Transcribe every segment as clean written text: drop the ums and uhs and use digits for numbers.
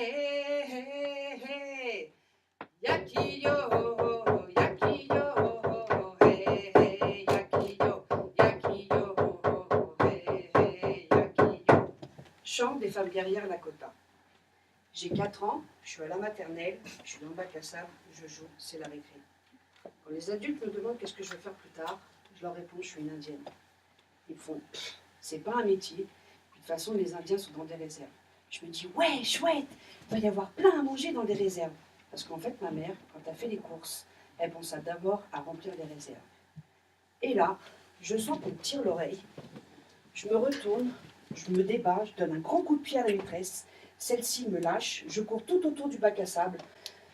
hey, hey, hey. Yakiyo, yakiyo, hey, hey, yakiyo, yakiyo, hey, hey, yakiyo. Chant des femmes guerrières Lakota. J'ai 4 ans, je suis à la maternelle, je suis dans le bac à sable, je joue, c'est la récré. Quand les adultes me demandent qu'est-ce que je veux faire plus tard, je leur réponds je suis une indienne. Ils me font c'est pas un métier, de toute façon les Indiens sont dans des réserves. Je me dis ouais, chouette, il doit y avoir plein à manger dans des réserves. Parce qu'en fait ma mère, quand elle fait les courses, elle pensa d'abord à remplir les réserves. Et là, je sens qu'on me tire l'oreille, je me retourne, je me débat, je donne un grand coup de pied à la maîtresse, celle-ci me lâche, je cours tout autour du bac à sable,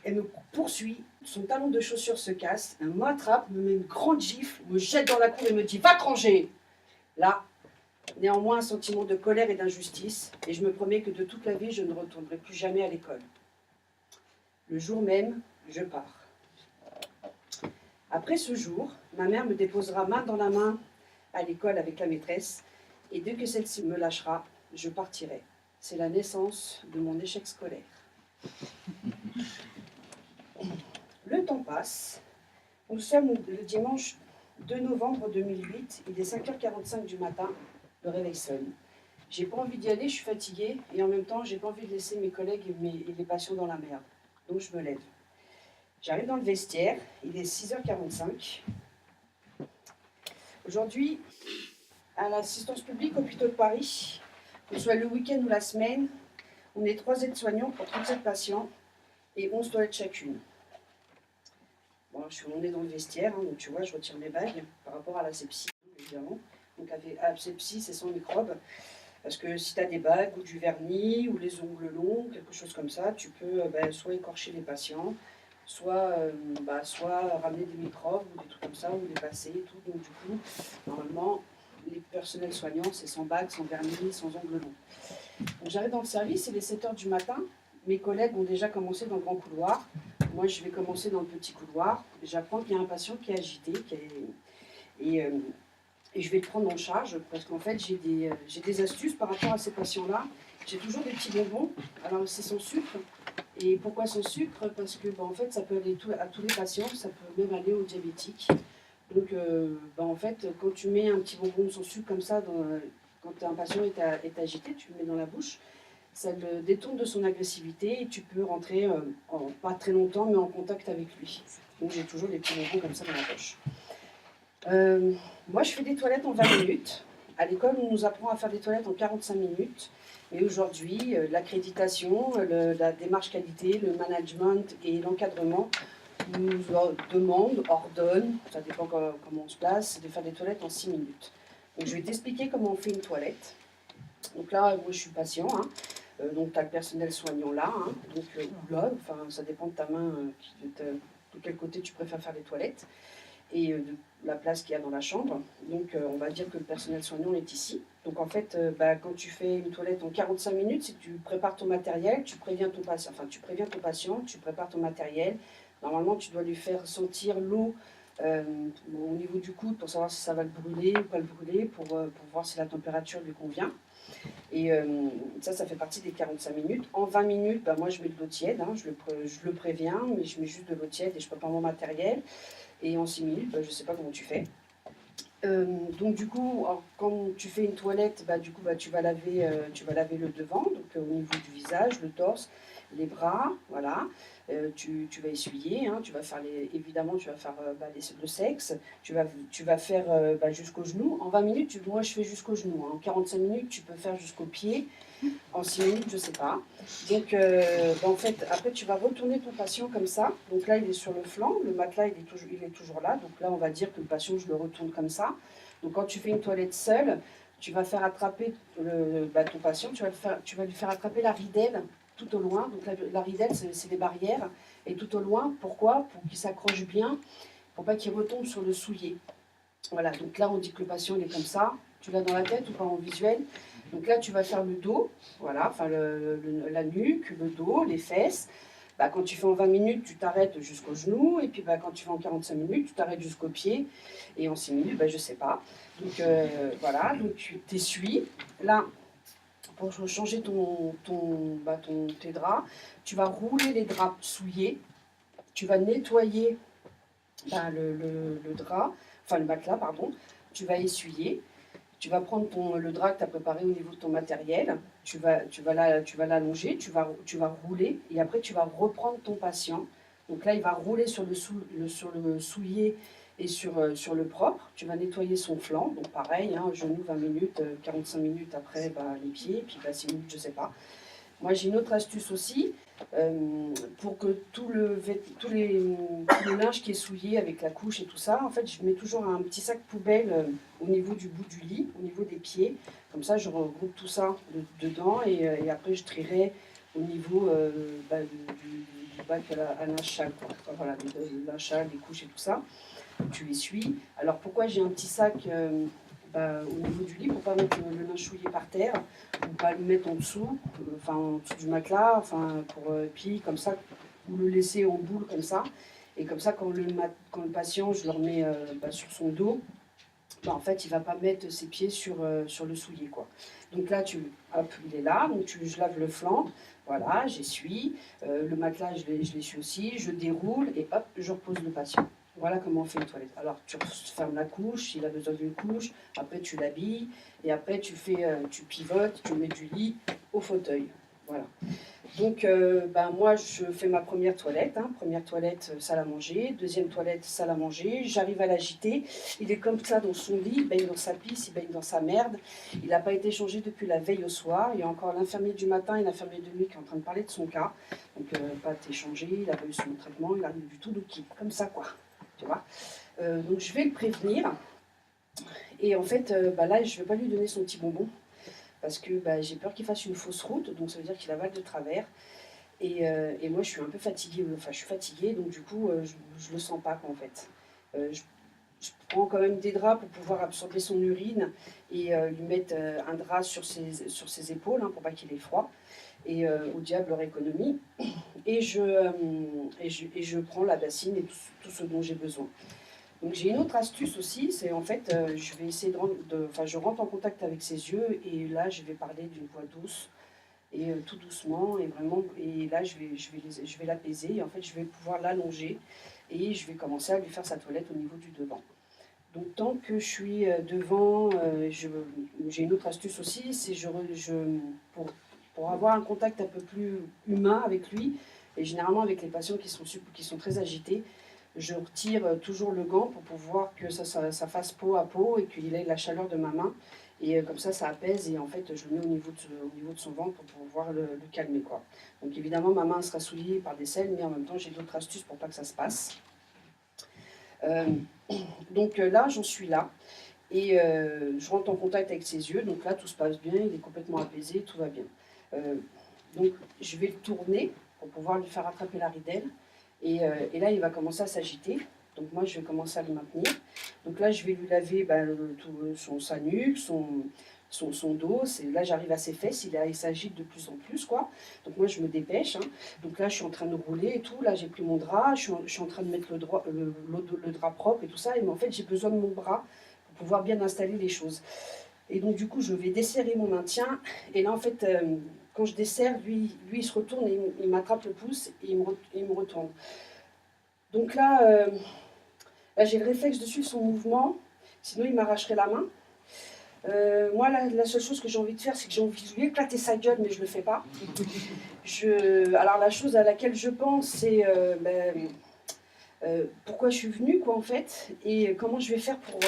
elle me poursuit, son talon de chaussure se casse, elle m'attrape, me met une grande gifle, me jette dans la cour et me dit « Va te ranger !» Là, néanmoins un sentiment de colère et d'injustice, et je me promets que de toute la vie, je ne retournerai plus jamais à l'école. Le jour même, je pars. Après ce jour, ma mère me déposera main dans la main à l'école avec la maîtresse, et dès que celle-ci me lâchera, je partirai. C'est la naissance de mon échec scolaire. Le temps passe. Nous sommes le dimanche 2 novembre 2008, il est 5h45 du matin, le réveil sonne. J'ai pas envie d'y aller, je suis fatiguée, et en même temps, j'ai pas envie de laisser mes collègues et les patients dans la merde. Donc je me lève. J'arrive dans le vestiaire, il est 6h45. Aujourd'hui, à l'assistance publique Hôpitaux de Paris, que ce soit le week-end ou la semaine, on est 3 aides-soignants pour 37 patients et 11 toilettes chacune. Bon, on est dans le vestiaire, hein, donc tu vois, je retire mes bagues par rapport à l'asepsie, évidemment. Donc l'asepsie, c'est sans microbes. Parce que si tu as des bagues ou du vernis ou les ongles longs, quelque chose comme ça, tu peux soit écorcher les patients, soit ramener des microbes ou des trucs comme ça, ou les passer et tout. Donc du coup, normalement, les personnels soignants, c'est sans bagues, sans vernis, sans ongles longs. Donc j'arrive dans le service, il est 7h du matin. Mes collègues ont déjà commencé dans le grand couloir. Moi, je vais commencer dans le petit couloir. J'apprends qu'il y a un patient qui est agité, et je vais le prendre en charge parce qu'en fait, j'ai des astuces par rapport à ces patients-là. J'ai toujours des petits bonbons. Alors, c'est sans sucre. Et pourquoi sans sucre? Parce que, en fait, ça peut aller à tous les patients. Ça peut même aller aux diabétiques. Donc, en fait, quand tu mets un petit bonbon sans sucre comme ça, quand un patient est agité, tu le mets dans la bouche. Ça le détourne de son agressivité et tu peux rentrer, pas très longtemps, mais en contact avec lui. Donc j'ai toujours des petits bonbons comme ça dans la poche. Moi, je fais des toilettes en 20 minutes. À l'école, on nous apprend à faire des toilettes en 45 minutes. Mais aujourd'hui, l'accréditation, la démarche qualité, le management et l'encadrement nous demandent, ordonnent, ça dépend comment on se place, de faire des toilettes en 6 minutes. Donc je vais t'expliquer comment on fait une toilette. Donc là, moi, je suis patient, hein. Donc tu as le personnel soignant là, hein, donc, ou là, enfin, ça dépend de ta main, de quel côté tu préfères faire les toilettes, et de la place qu'il y a dans la chambre. Donc on va dire que le personnel soignant est ici. Donc en fait, quand tu fais une toilette en 45 minutes, si tu prépares ton matériel, tu préviens ton patient, tu prépares ton matériel. Normalement, tu dois lui faire sentir l'eau au niveau du coude pour savoir si ça va le brûler ou pas le brûler, pour voir si la température lui convient. Et ça fait partie des 45 minutes. En 20 minutes, moi je mets de l'eau tiède, hein, je le préviens, mais je mets juste de l'eau tiède et je prépare mon matériel. Et en 6 minutes, je ne sais pas comment tu fais. Donc du coup, quand tu fais une toilette, tu vas laver le devant, donc au niveau du visage, le torse, les bras, voilà. Tu vas essuyer, hein, évidemment tu vas faire le sexe, tu vas faire jusqu'au genou. En 20 minutes, moi je fais jusqu'au genou, hein. En 45 minutes, tu peux faire jusqu'au pied. En 6 minutes, je ne sais pas. Donc, en fait, après, tu vas retourner ton patient comme ça. Donc là, il est sur le flanc. Le matelas, il est toujours là. Donc là, on va dire que le patient, je le retourne comme ça. Donc quand tu fais une toilette seule, tu vas faire attraper ton patient. Tu vas lui faire attraper la ridelle tout au loin. Donc la ridelle, c'est les barrières. Et tout au loin, pourquoi? Pour qu'il s'accroche bien, pour pas qu'il retombe sur le soulier. Voilà, donc là, on dit que le patient, il est comme ça. Tu l'as dans la tête ou pas en visuel? Donc là, tu vas faire le dos, voilà, enfin la nuque, le dos, les fesses. Quand tu fais en 20 minutes, tu t'arrêtes jusqu'au genou. Et puis quand tu fais en 45 minutes, tu t'arrêtes jusqu'au pied. Et en 6 minutes, je ne sais pas. Donc voilà, donc tu t'essuies. Là, pour changer tes draps, tu vas rouler les draps souillés, tu vas nettoyer le drap, enfin le matelas, pardon, tu vas essuyer, tu vas prendre le drap que tu as préparé au niveau de ton matériel, tu vas l'allonger, tu vas rouler, et après tu vas reprendre ton patient. Donc là, il va rouler sur le souillé et sur le propre. Tu vas nettoyer son flanc, donc pareil, hein, genou 20 minutes, 45 minutes après les pieds, puis 6 minutes, je ne sais pas. Moi, j'ai une autre astuce aussi, pour que tout le linge qui est souillé avec la couche et tout ça, en fait, je mets toujours un petit sac poubelle au niveau du bout du lit, au niveau des pieds. Comme ça, je regroupe tout ça dedans et après, je trierai au niveau du bac à linge sale, quoi. Enfin, voilà, le linge sale, les couches et tout ça. Tu essuies. Alors, pourquoi j'ai un petit sac au niveau du lit pour pas mettre le linge souillé par terre, ou pas le mettre en dessous, en dessous du matelas, puis comme ça, ou le laisser en boule comme ça, et comme ça quand le patient, je le remets sur son dos, en fait il va pas mettre ses pieds sur le souillé, quoi. Donc là hop, il est là, donc je lave le flanc, voilà, j'essuie, le matelas je l'essuie aussi, je déroule et hop, je repose le patient. Voilà comment on fait une toilette. Alors tu fermes la couche, s'il a besoin d'une couche, après tu l'habilles, et après tu pivotes, tu mets du lit au fauteuil. Voilà. Donc moi je fais ma première toilette, hein. Première toilette, salle à manger, deuxième toilette, salle à manger, j'arrive à l'agiter, il est comme ça dans son lit, il baigne dans sa pisse, il baigne dans sa merde, il n'a pas été changé depuis la veille au soir, il y a encore l'infirmier du matin et l'infirmier de nuit qui est en train de parler de son cas, donc pas été changé, il n'a pas eu son traitement, il arrive du tout de qui, comme ça quoi, tu vois. Donc je vais le prévenir, et en fait là je ne vais pas lui donner son petit bonbon, parce que j'ai peur qu'il fasse une fausse route, donc ça veut dire qu'il avale de travers. Et moi, je suis un peu fatiguée, je suis fatiguée, donc du coup, je le sens pas, quoi, en fait. Je prends quand même des draps pour pouvoir absorber son urine et lui mettre un drap sur ses épaules, hein, pour pas qu'il ait froid. Et au diable leur économie. Et je prends la bassine et tout ce dont j'ai besoin. Donc j'ai une autre astuce aussi, c'est en fait, je vais essayer je rentre en contact avec ses yeux et là je vais parler d'une voix douce et tout doucement et vraiment, et là je vais l'apaiser et en fait je vais pouvoir l'allonger et je vais commencer à lui faire sa toilette au niveau du devant. Donc tant que je suis devant, j'ai une autre astuce aussi, c'est pour avoir un contact un peu plus humain avec lui, et généralement avec les patients qui sont très agités, je retire toujours le gant pour pouvoir que ça fasse peau à peau et qu'il ait la chaleur de ma main. Et comme ça apaise et en fait je le mets au niveau de son ventre pour pouvoir le calmer, quoi. Donc évidemment ma main sera souillée par des selles, mais en même temps j'ai d'autres astuces pour pas que ça se passe. Donc là j'en suis là et je rentre en contact avec ses yeux, donc là tout se passe bien, il est complètement apaisé, tout va bien. Donc je vais le tourner pour pouvoir lui faire attraper la ridelle. Et là, il va commencer à s'agiter. Donc moi, je vais commencer à le maintenir. Donc là, je vais lui laver sa nuque, son dos. Là, j'arrive à ses fesses. Il s'agite de plus en plus, quoi. Donc moi, je me dépêche, hein. Donc là, je suis en train de rouler et tout. Là, j'ai pris mon drap. Je suis en train de mettre le drap propre et tout ça. Mais en fait, j'ai besoin de mon bras pour pouvoir bien installer les choses. Et donc, du coup, je vais desserrer mon maintien. Et là, en fait, quand je desserre, lui il se retourne et il m'attrape le pouce et il me retourne. Donc là, j'ai le réflexe de suivre son mouvement, sinon il m'arracherait la main. Moi, la seule chose que j'ai envie de faire, c'est que j'ai envie de lui éclater sa gueule, mais je ne le fais pas. Alors la chose à laquelle je pense, c'est pourquoi je suis venue, quoi, en fait, et comment je vais faire pour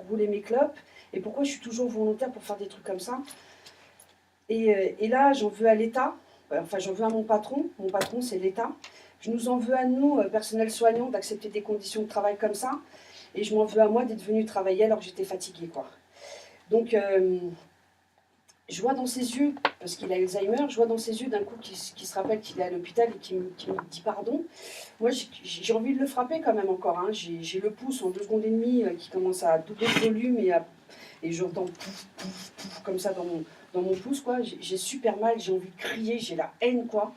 rouler mes clopes, et pourquoi je suis toujours volontaire pour faire des trucs comme ça. Et là, j'en veux à l'État, enfin j'en veux à mon patron c'est l'État. Je nous en veux à nous, personnel soignant, d'accepter des conditions de travail comme ça, et je m'en veux à moi d'être venue travailler alors que j'étais fatiguée, quoi. Donc, je vois dans ses yeux, parce qu'il a Alzheimer, je vois dans ses yeux d'un coup qu'il se rappelle qu'il est à l'hôpital et qu'il me dit pardon. Moi, j'ai envie de le frapper quand même encore, hein. J'ai le pouce en 2 secondes et demie qui commence à doubler de volume et j'entends pouf, pouf, pouf, comme ça dans mon pouce, quoi. J'ai super mal, j'ai envie de crier, j'ai la haine, quoi.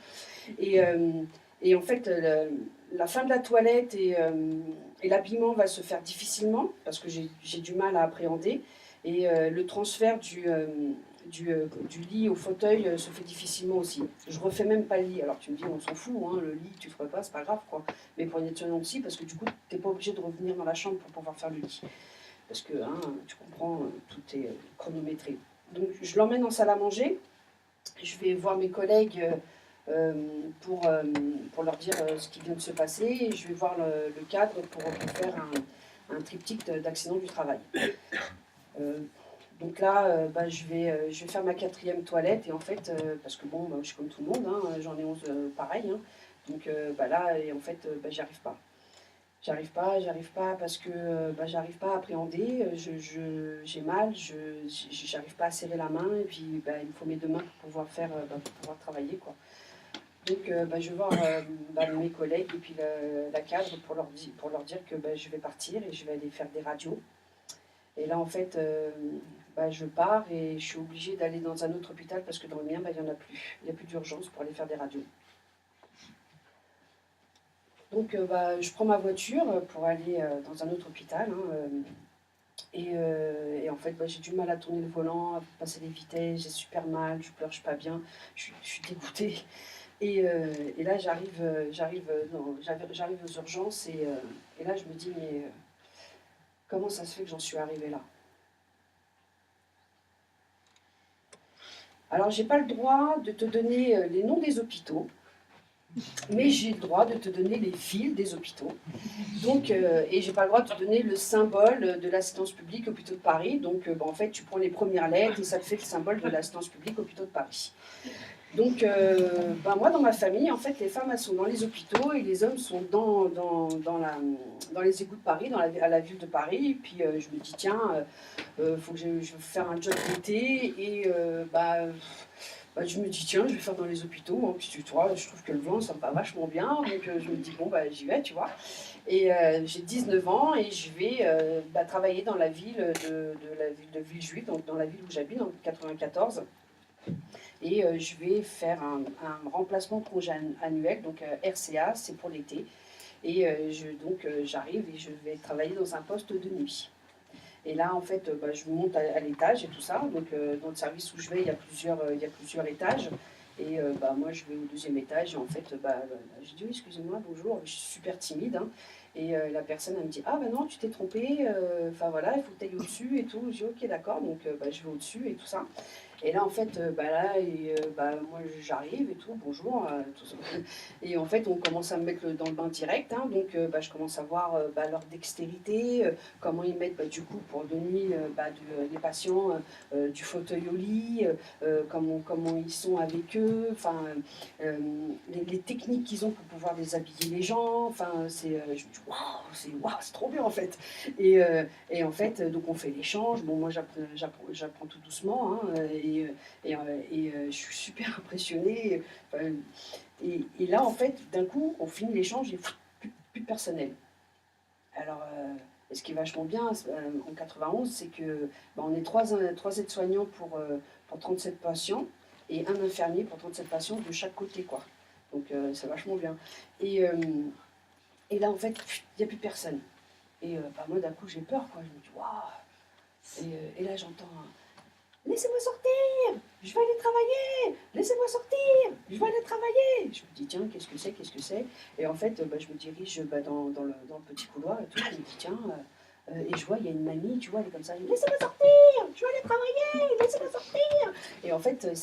Et en fait, la fin de la toilette et l'habillement va se faire difficilement, parce que j'ai du mal à appréhender. Et le transfert du lit au fauteuil se fait difficilement aussi. Je refais même pas le lit. Alors tu me dis, on s'en fout, hein, le lit, tu ne ferais pas, c'est pas grave, quoi. Mais pour une aide-soignante aussi, parce que du coup, tu n'es pas obligé de revenir dans la chambre pour pouvoir faire le lit. Parce que, hein, tu comprends, tout est chronométré. Donc je l'emmène en salle à manger. Je vais voir mes collègues pour leur dire ce qui vient de se passer. Et je vais voir le cadre pour faire un triptyque d'accident du travail. Donc là, je vais faire ma 4e toilette. Et en fait, parce que bon, je suis comme tout le monde, hein, j'en ai 11 pareil. Hein. Donc là, et en fait, j'y arrive pas. J'arrive pas parce que j'arrive pas à appréhender, j'ai mal, j'arrive pas à serrer la main et puis il me faut mes 2 mains pour pouvoir faire, pour pouvoir travailler, quoi. Donc je vais voir mes collègues et puis la cadre pour leur dire que je vais partir et je vais aller faire des radios. Et là en fait je pars et je suis obligée d'aller dans un autre hôpital parce que dans le mien il n'y en a plus. Il n'y a plus d'urgence pour aller faire des radios. Donc je prends ma voiture pour aller dans un autre hôpital. Hein, et en fait, j'ai du mal à tourner le volant, à passer les vitesses, j'ai super mal, je pleure, je suis pas bien, je suis dégoûtée. Et là, j'arrive aux urgences et là, je me dis, mais comment ça se fait que j'en suis arrivée là? Alors, j'ai pas le droit de te donner les noms des hôpitaux, mais j'ai le droit de te donner les fils des hôpitaux. Donc, et j'ai pas le droit de te donner le symbole de l'assistance publique hôpitaux de Paris. Donc, en fait, tu prends les premières lettres et ça te fait le symbole de l'assistance publique hôpitaux de Paris. Donc, moi, dans ma famille, en fait, les femmes, elles sont dans les hôpitaux et les hommes sont dans les égouts de Paris, à la ville de Paris. Et puis, je me dis, tiens, faut que je vais faire un job d'été et je me dis, tiens, je vais faire dans les hôpitaux. Hein, puis, tu vois, je trouve que le vent, ça me va vachement bien. Donc, je me dis, bon, j'y vais, tu vois. Et j'ai 19 ans et je vais travailler dans la ville de Villejuif, donc dans la ville où j'habite, en 94. Et je vais faire un remplacement de congé annuel, donc RCA, c'est pour l'été. Et j'arrive et je vais travailler dans un poste de nuit. Et là, en fait, je monte à l'étage et tout ça. Donc, dans le service où je vais, il y a plusieurs étages. Et moi, je vais au 2e étage. Et en fait, je dis, oui, excusez-moi, bonjour. Je suis super timide. Hein. Et la personne, elle me dit, ah, non, tu t'es trompée. Enfin, voilà, il faut que tu ailles au-dessus et tout. Je dis, ok, d'accord. Donc, je vais au-dessus et tout ça. Et là, en fait, moi, j'arrive et tout, bonjour, tout ça. Et en fait, on commence à me mettre dans le bain direct. Hein, donc, je commence à voir leur dextérité, comment ils mettent, du coup, pour de nuit, les patients du fauteuil au lit, comment ils sont avec eux, enfin, les techniques qu'ils ont pour pouvoir déshabiller les gens. Enfin, je me dis, waouh, c'est trop bien, en fait. Et en fait, donc, on fait l'échange. Bon, moi, j'apprends tout doucement. Hein, je suis super impressionnée. Et là, en fait, d'un coup, on finit l'échange et plus de personnel. Alors, ce qui est vachement bien en 91, c'est que on est 3 aides-soignants pour 37 patients et un infirmier pour 37 patients de chaque côté, quoi. Donc, c'est vachement bien. Et là, en fait, il n'y a plus personne. Et moi, d'un coup, j'ai peur, quoi. Je me dis, waouh! Et là, j'entends... Laissez-moi sortir, je vais aller travailler, laissez-moi sortir, je vais aller travailler. Je me dis, tiens, qu'est-ce que c'est? Et en fait, je me dirige dans le petit couloir et tout, je me dis, tiens, et je vois, il y a une mamie, tu vois, elle est comme ça, laissez-moi sortir, je vais aller travailler, laissez-moi sortir. Et en fait,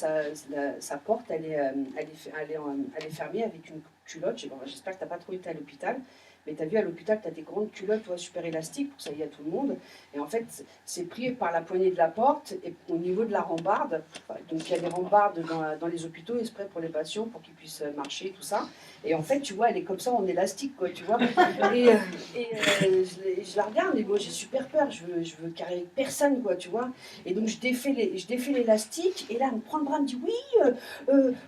sa porte, elle est fermée avec une culotte. J'espère que tu n'as pas trop été à l'hôpital. Mais tu as vu, à l'hôpital, tu as des grandes culottes, toi, super élastiques, pour que ça y ait à tout le monde. Et en fait, c'est pris par la poignée de la porte et au niveau de la rambarde. Donc, il y a des rambardes dans les hôpitaux exprès pour les patients, pour qu'ils puissent marcher, tout ça. Et en fait, tu vois, elle est comme ça en élastique, quoi, tu vois. Et je la regarde, et moi, j'ai super peur. Je veux carrer personne, quoi, tu vois. Et donc, je défais l'élastique. Et là, elle me prend le bras, elle me dit, oui,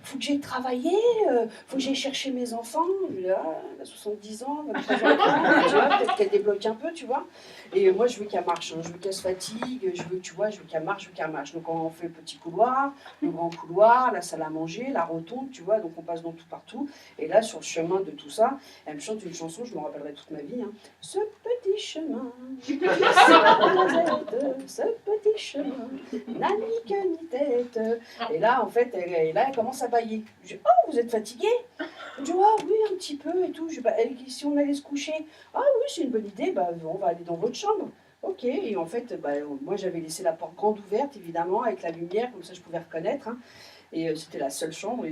faut que j'aille travailler, faut que j'aille chercher mes enfants. Là, elle a 70 ans, tu vois, peut-être qu'elle débloque un peu, tu vois. Et moi, je veux qu'elle marche, hein. Je veux qu'elle se fatigue, je veux qu'elle marche, Donc, on fait le petit couloir, le grand couloir, la salle à manger, la rotonde, tu vois. Donc, on passe dans tout partout. Et là, sur le chemin de tout ça, elle me chante une chanson, je me rappellerai toute ma vie. Hein. Ce petit petit chemin, c'est la noisette, ce petit chemin n'a ni queue ni tête. Et là, en fait, elle commence à bailler. Je dis, oh, vous êtes fatiguée? Je dis, ah oui, un petit peu et tout. Je dis, bah, si on allait se coucher, ah oui, c'est une bonne idée, bah, on va aller dans votre chambre. Ok, et en fait, bah, moi j'avais laissé la porte grande ouverte, évidemment, avec la lumière, comme ça je pouvais reconnaître. Hein. Et c'était la seule chambre.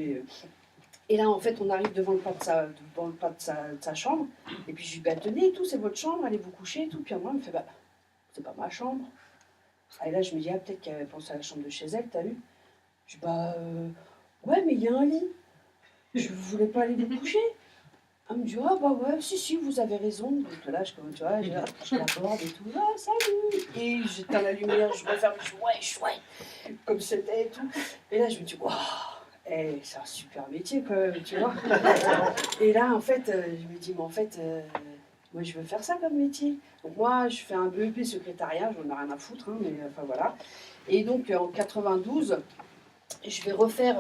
Et là, en fait, on arrive devant le pas de sa chambre. Et puis je lui dis, bah, tenez, et tout, c'est votre chambre, allez vous coucher et tout. Puis moi, elle me fait, bah, c'est pas ma chambre. Et là, je me dis, ah, peut-être qu'elle avait pensé à la chambre de chez elle, t'as vu? Je dis, bah, ouais, mais il y a un lit. Je voulais pas aller vous coucher. Elle me dit, ah, bah ouais, si, vous avez raison. Donc là, tu vois, je l'aborde et tout, ah, salut. Et j'éteins la lumière, je referme, je dis, ouais, comme c'était et tout. Et là, je me dis, waouh. C'est un super métier quand même, tu vois. Et là, en fait, je me dis, mais en fait, moi, je veux faire ça comme métier. Donc moi, je fais un BEP secrétariat, j'en ai rien à foutre, hein, mais enfin voilà. Et donc, en 92, je vais refaire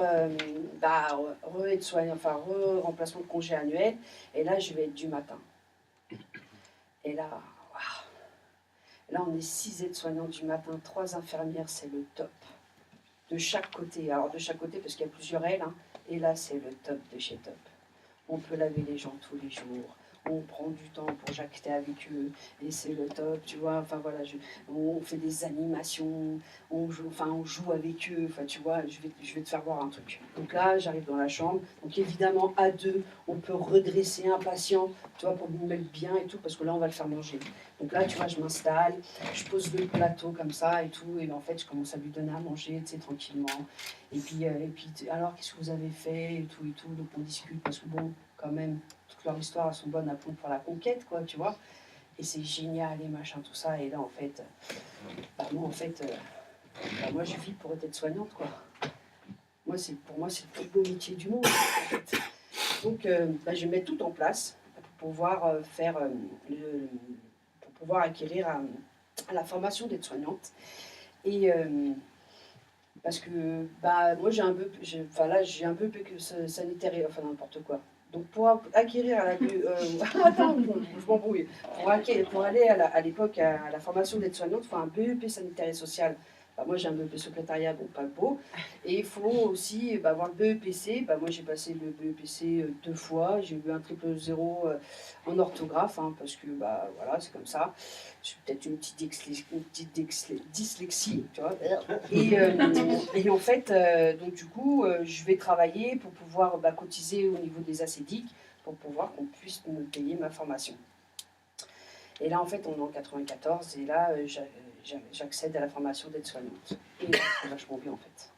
remplacement de congé annuel. Et là, je vais être du matin. Et là, waouh. Là, on est 6 aides-soignantes du matin, 3 infirmières, c'est le top. De chaque côté. Alors de chaque côté parce qu'il y a plusieurs ailes. Hein. Et là, c'est le top de chez top. On peut laver les gens tous les jours. On prend du temps pour jacter avec eux. Et c'est le top, tu vois. Enfin voilà, on fait des animations. On joue avec eux. Enfin tu vois, je vais te faire voir un truc. Donc là, j'arrive dans la chambre. Donc évidemment, à deux, on peut redresser un patient, tu vois, pour lui mettre bien et tout. Parce que là, on va le faire manger. Donc là, tu vois, je m'installe, je pose le plateau comme ça et tout, et ben, en fait, je commence à lui donner à manger, tu sais, tranquillement. Et puis alors, qu'est-ce que vous avez fait et tout, donc on discute, parce que bon, quand même, toutes leurs histoires, elles sont bonnes à prendre pour la conquête, quoi, tu vois. Et c'est génial, et machin, tout ça, et là, en fait, moi, je vis pour être aide-soignante, quoi. Pour moi, c'est le plus beau métier du monde, en fait. Donc, je mets tout en place pour pouvoir pour pouvoir acquérir à la formation d'aide-soignante. Et parce que moi j'ai un peu sanitaire, enfin n'importe quoi. Donc pour acquérir à la attends, je m'embrouille. Pour aller à l'époque à la formation d'aide-soignante, il faut un BEP sanitaire et social. Moi j'ai un BEP secrétariat, bon pas beau. Et il faut aussi avoir le BEPC. Moi j'ai passé le BEPC 2 fois. J'ai eu un 000 en orthographe, hein, parce que voilà, c'est comme ça. J'ai peut-être une petite dyslexie, tu vois. Et en fait, donc du coup, je vais travailler pour pouvoir cotiser au niveau des ACDIC pour pouvoir qu'on puisse me payer ma formation. Et là, en fait, on est en 94 et là, j'accède à la formation d'aide-soignante. Et c'est vachement bien, en fait.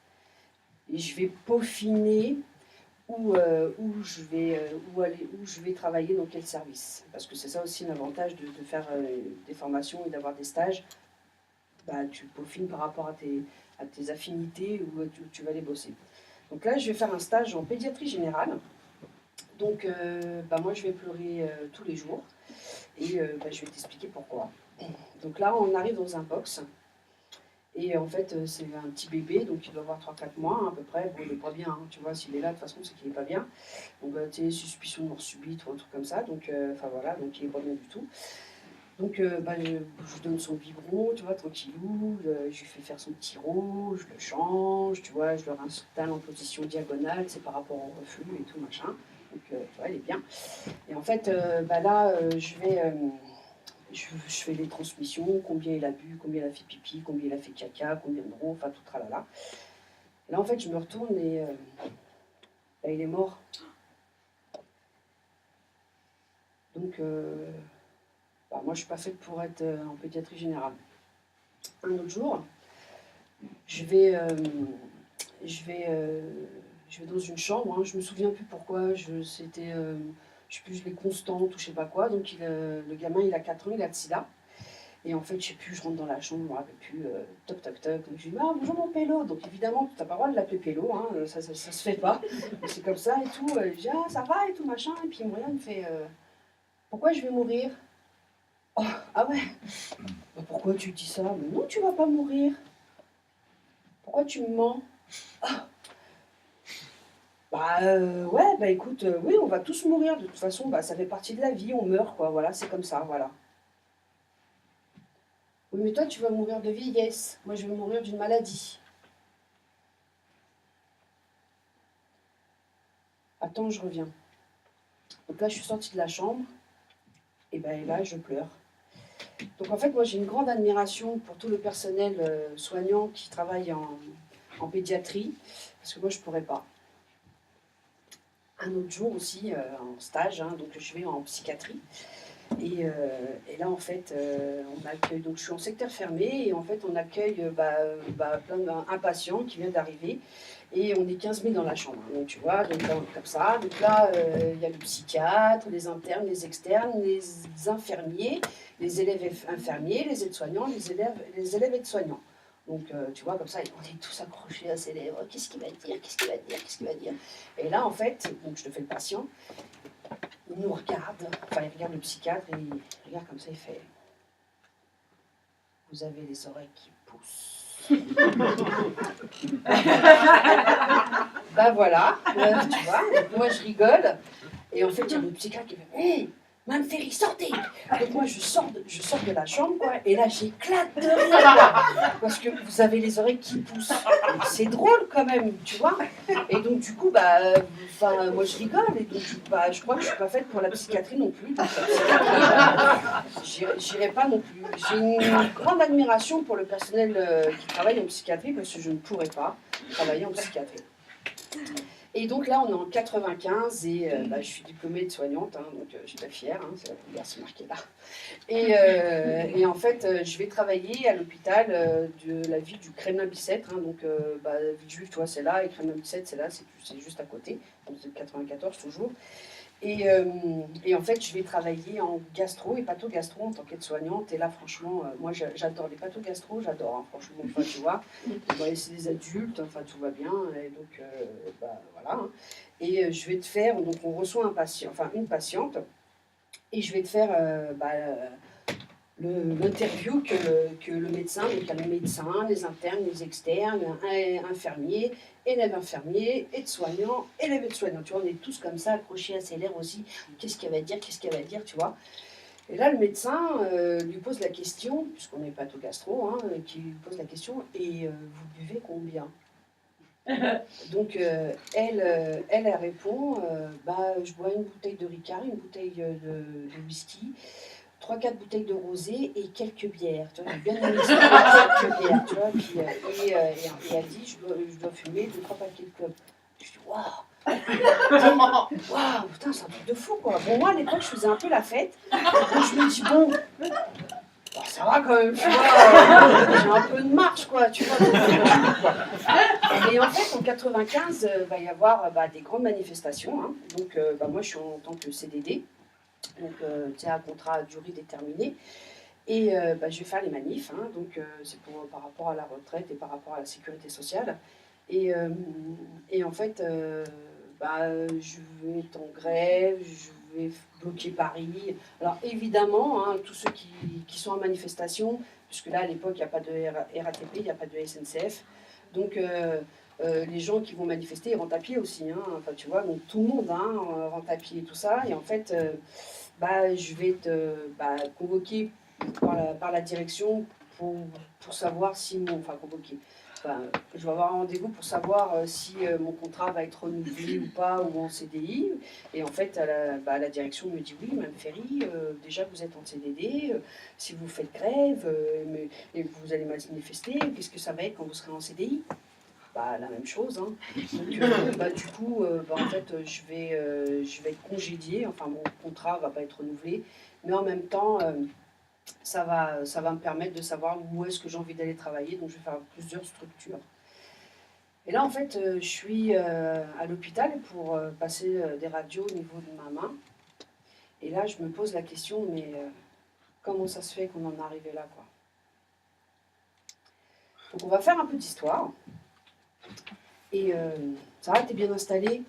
Et je vais peaufiner où je vais travailler, dans quel service. Parce que c'est ça aussi l'avantage de faire des formations et d'avoir des stages. Tu peaufines par rapport à tes affinités où tu vas aller bosser. Donc là, je vais faire un stage en pédiatrie générale. Donc, moi, je vais pleurer tous les jours. Et je vais t'expliquer pourquoi. Donc là, on arrive dans un box. Et en fait, c'est un petit bébé, donc il doit avoir 3-4 mois à peu près. Bon, il n'est pas bien, hein, tu vois, s'il est là, de toute façon, c'est qu'il n'est pas bien. Donc, tu sais, suspicion de mort subite ou un truc comme ça. Donc, donc il n'est pas bien du tout. Donc, je lui donne son biberon, tu vois, tranquillou. Je lui fais faire son petit roux, je le change, tu vois, je le réinstalle en position diagonale, c'est par rapport au reflux et tout, machin. Donc, tu vois, il est bien. Et en fait, là, je fais les transmissions, combien il a bu, combien il a fait pipi, combien il a fait caca, combien de roux, enfin tout tralala. Et là, en fait, je me retourne et il est mort. Donc, moi, je suis pas faite pour être en pédiatrie générale. Un autre jour, je vais dans une chambre, hein, je me souviens plus pourquoi, je sais plus, je l'ai constante ou je sais pas quoi. Donc, le gamin, il a 4 ans, il a le sida. Et en fait, je sais plus, je rentre dans la chambre, je me rappelle plus, toc toc toc. Donc je dis, bonjour mon pélo. Donc évidemment, tu n'as pas le droit de l'appeler pélo, hein, ça se fait pas. C'est comme ça et tout. Je dis, ça va et tout, machin. Et puis il me regarde, il me fait, pourquoi je vais mourir? Oh, ah ouais, pourquoi tu dis ça? Mais non, tu vas pas mourir. Pourquoi tu me mens? Ah. Écoute, oui, on va tous mourir. De toute façon, ça fait partie de la vie, on meurt, quoi. Voilà, c'est comme ça, voilà. Oui, mais toi, tu vas mourir de vieillesse. Moi, je vais mourir d'une maladie. Attends, je reviens. Donc là, je suis sortie de la chambre. Et ben là, je pleure. Donc en fait, moi, j'ai une grande admiration pour tout le personnel soignant qui travaille en pédiatrie. Parce que moi, je ne pourrais pas. Un autre jour aussi, en stage, hein, donc je vais en psychiatrie. Et là, en fait, on accueille, donc je suis en secteur fermé, et en fait, on accueille un patient qui vient d'arriver, et on est 15 000 dans la chambre. Donc, tu vois, donc, comme ça. Donc là, il y a le psychiatre, les internes, les externes, les infirmiers, les élèves infirmiers, les aides-soignants, les élèves aides-soignants. Donc, tu vois, comme ça, on est tous accrochés à ses lèvres. Qu'est-ce qu'il va dire? Qu'est-ce qu'il va dire? Qu'est-ce qu'il va dire? Et là, en fait, donc je te fais le patient. Il nous regarde, enfin il regarde le psychiatre et il regarde comme ça, il fait « Vous avez les oreilles qui poussent. » Ben voilà, tu vois, donc moi je rigole. Et en fait, il y a le psychiatre qui fait « Hé, Mme Ferry, sortez !» Donc moi je sors de la chambre, quoi, et là j'éclate de rire, quoi, parce que vous avez les oreilles qui poussent. C'est drôle quand même, tu vois. Et donc du coup, moi je rigole, et donc je crois que je suis pas faite pour la psychiatrie non plus. Donc, j'irai pas non plus. J'ai une grande admiration pour le personnel qui travaille en psychiatrie, parce que je ne pourrais pas travailler en psychiatrie. Et donc là, on est en 95 et je suis diplômée de soignante, hein, donc je suis très fière, hein, c'est la première, c'est marqué là. Et en fait, je vais travailler à l'hôpital de la ville du Kremlin-Bicêtre, hein, donc ville juive, tu vois, c'est là, et Kremlin-Bicêtre, c'est là, c'est juste à côté, donc c'est 94 toujours. Et en fait, je vais travailler en gastro, hépato-gastro en tant qu'aide-soignante. Et là, franchement, moi, j'adore les pathogastro, j'adore, hein, franchement. Enfin, tu vois, c'est des adultes, enfin, tout va bien. Et donc, voilà. Hein. Et je vais te faire, donc on reçoit un patient, enfin une patiente, et je vais te faire l'interview que le médecin, donc il y a le médecin, les internes, les externes, infirmiers, élèves infirmiers, aides-soignants, élèves aides-soignants. Tu vois, on est tous comme ça, accrochés à ses lèvres aussi. Qu'est-ce qu'elle va dire, qu'est-ce qu'elle va dire, tu vois. Et là, le médecin lui pose la question, puisqu'on est pathogastro, hein, qui lui pose la question, et vous buvez combien? Donc, elle répond, je bois une bouteille de Ricard, une bouteille de whisky, 3-4 bouteilles de rosé et quelques bières. Tu vois, j'ai bien aimé ça, quelques bières, tu vois. Puis, et elle dit, je dois fumer 2-3 paquets de clopes. Je dis, waouh, putain, c'est un truc de fou, quoi. Bon, moi, à l'époque, je faisais un peu la fête. Donc, je me dis, bon, ça va quand même, tu vois, j'ai un peu de marche, quoi, tu vois. Et en fait, en 95, va y avoir des grandes manifestations. Hein. Donc, moi, je suis en tant que CDD. Donc, c'est un contrat à durée déterminée. Et je vais faire les manifs, hein, donc c'est par rapport à la retraite et par rapport à la sécurité sociale. Et en fait, je vais être en grève, je vais bloquer Paris. Alors évidemment, hein, tous ceux qui sont en manifestation, puisque là à l'époque il n'y a pas de RATP, il n'y a pas de SNCF, donc les gens qui vont manifester, ils rentrent à pied aussi, hein, enfin tu vois, donc tout le monde rentre à pied et tout ça. Et en fait, je vais être convoquée par la direction pour savoir si convoqué. Je vais avoir un rendez-vous pour savoir si mon contrat va être renouvelé ou pas, ou en CDI. Et en fait, la direction me dit, oui, Mme Ferry, déjà vous êtes en CDD, si vous faites grève, et vous allez manifester, qu'est-ce que ça va être quand vous serez en CDI? La même chose. Hein. Donc, du coup, en fait, je vais être congédiée, enfin mon contrat ne va pas être renouvelé, mais en même temps, ça va me permettre de savoir où est-ce que j'ai envie d'aller travailler, donc je vais faire plusieurs structures. Et là, en fait, je suis à l'hôpital pour passer des radios au niveau de ma main. Et là, je me pose la question, mais comment ça se fait qu'on en est arrivé là, quoi? Donc on va faire un peu d'histoire. Et ça va, t'es bien installé?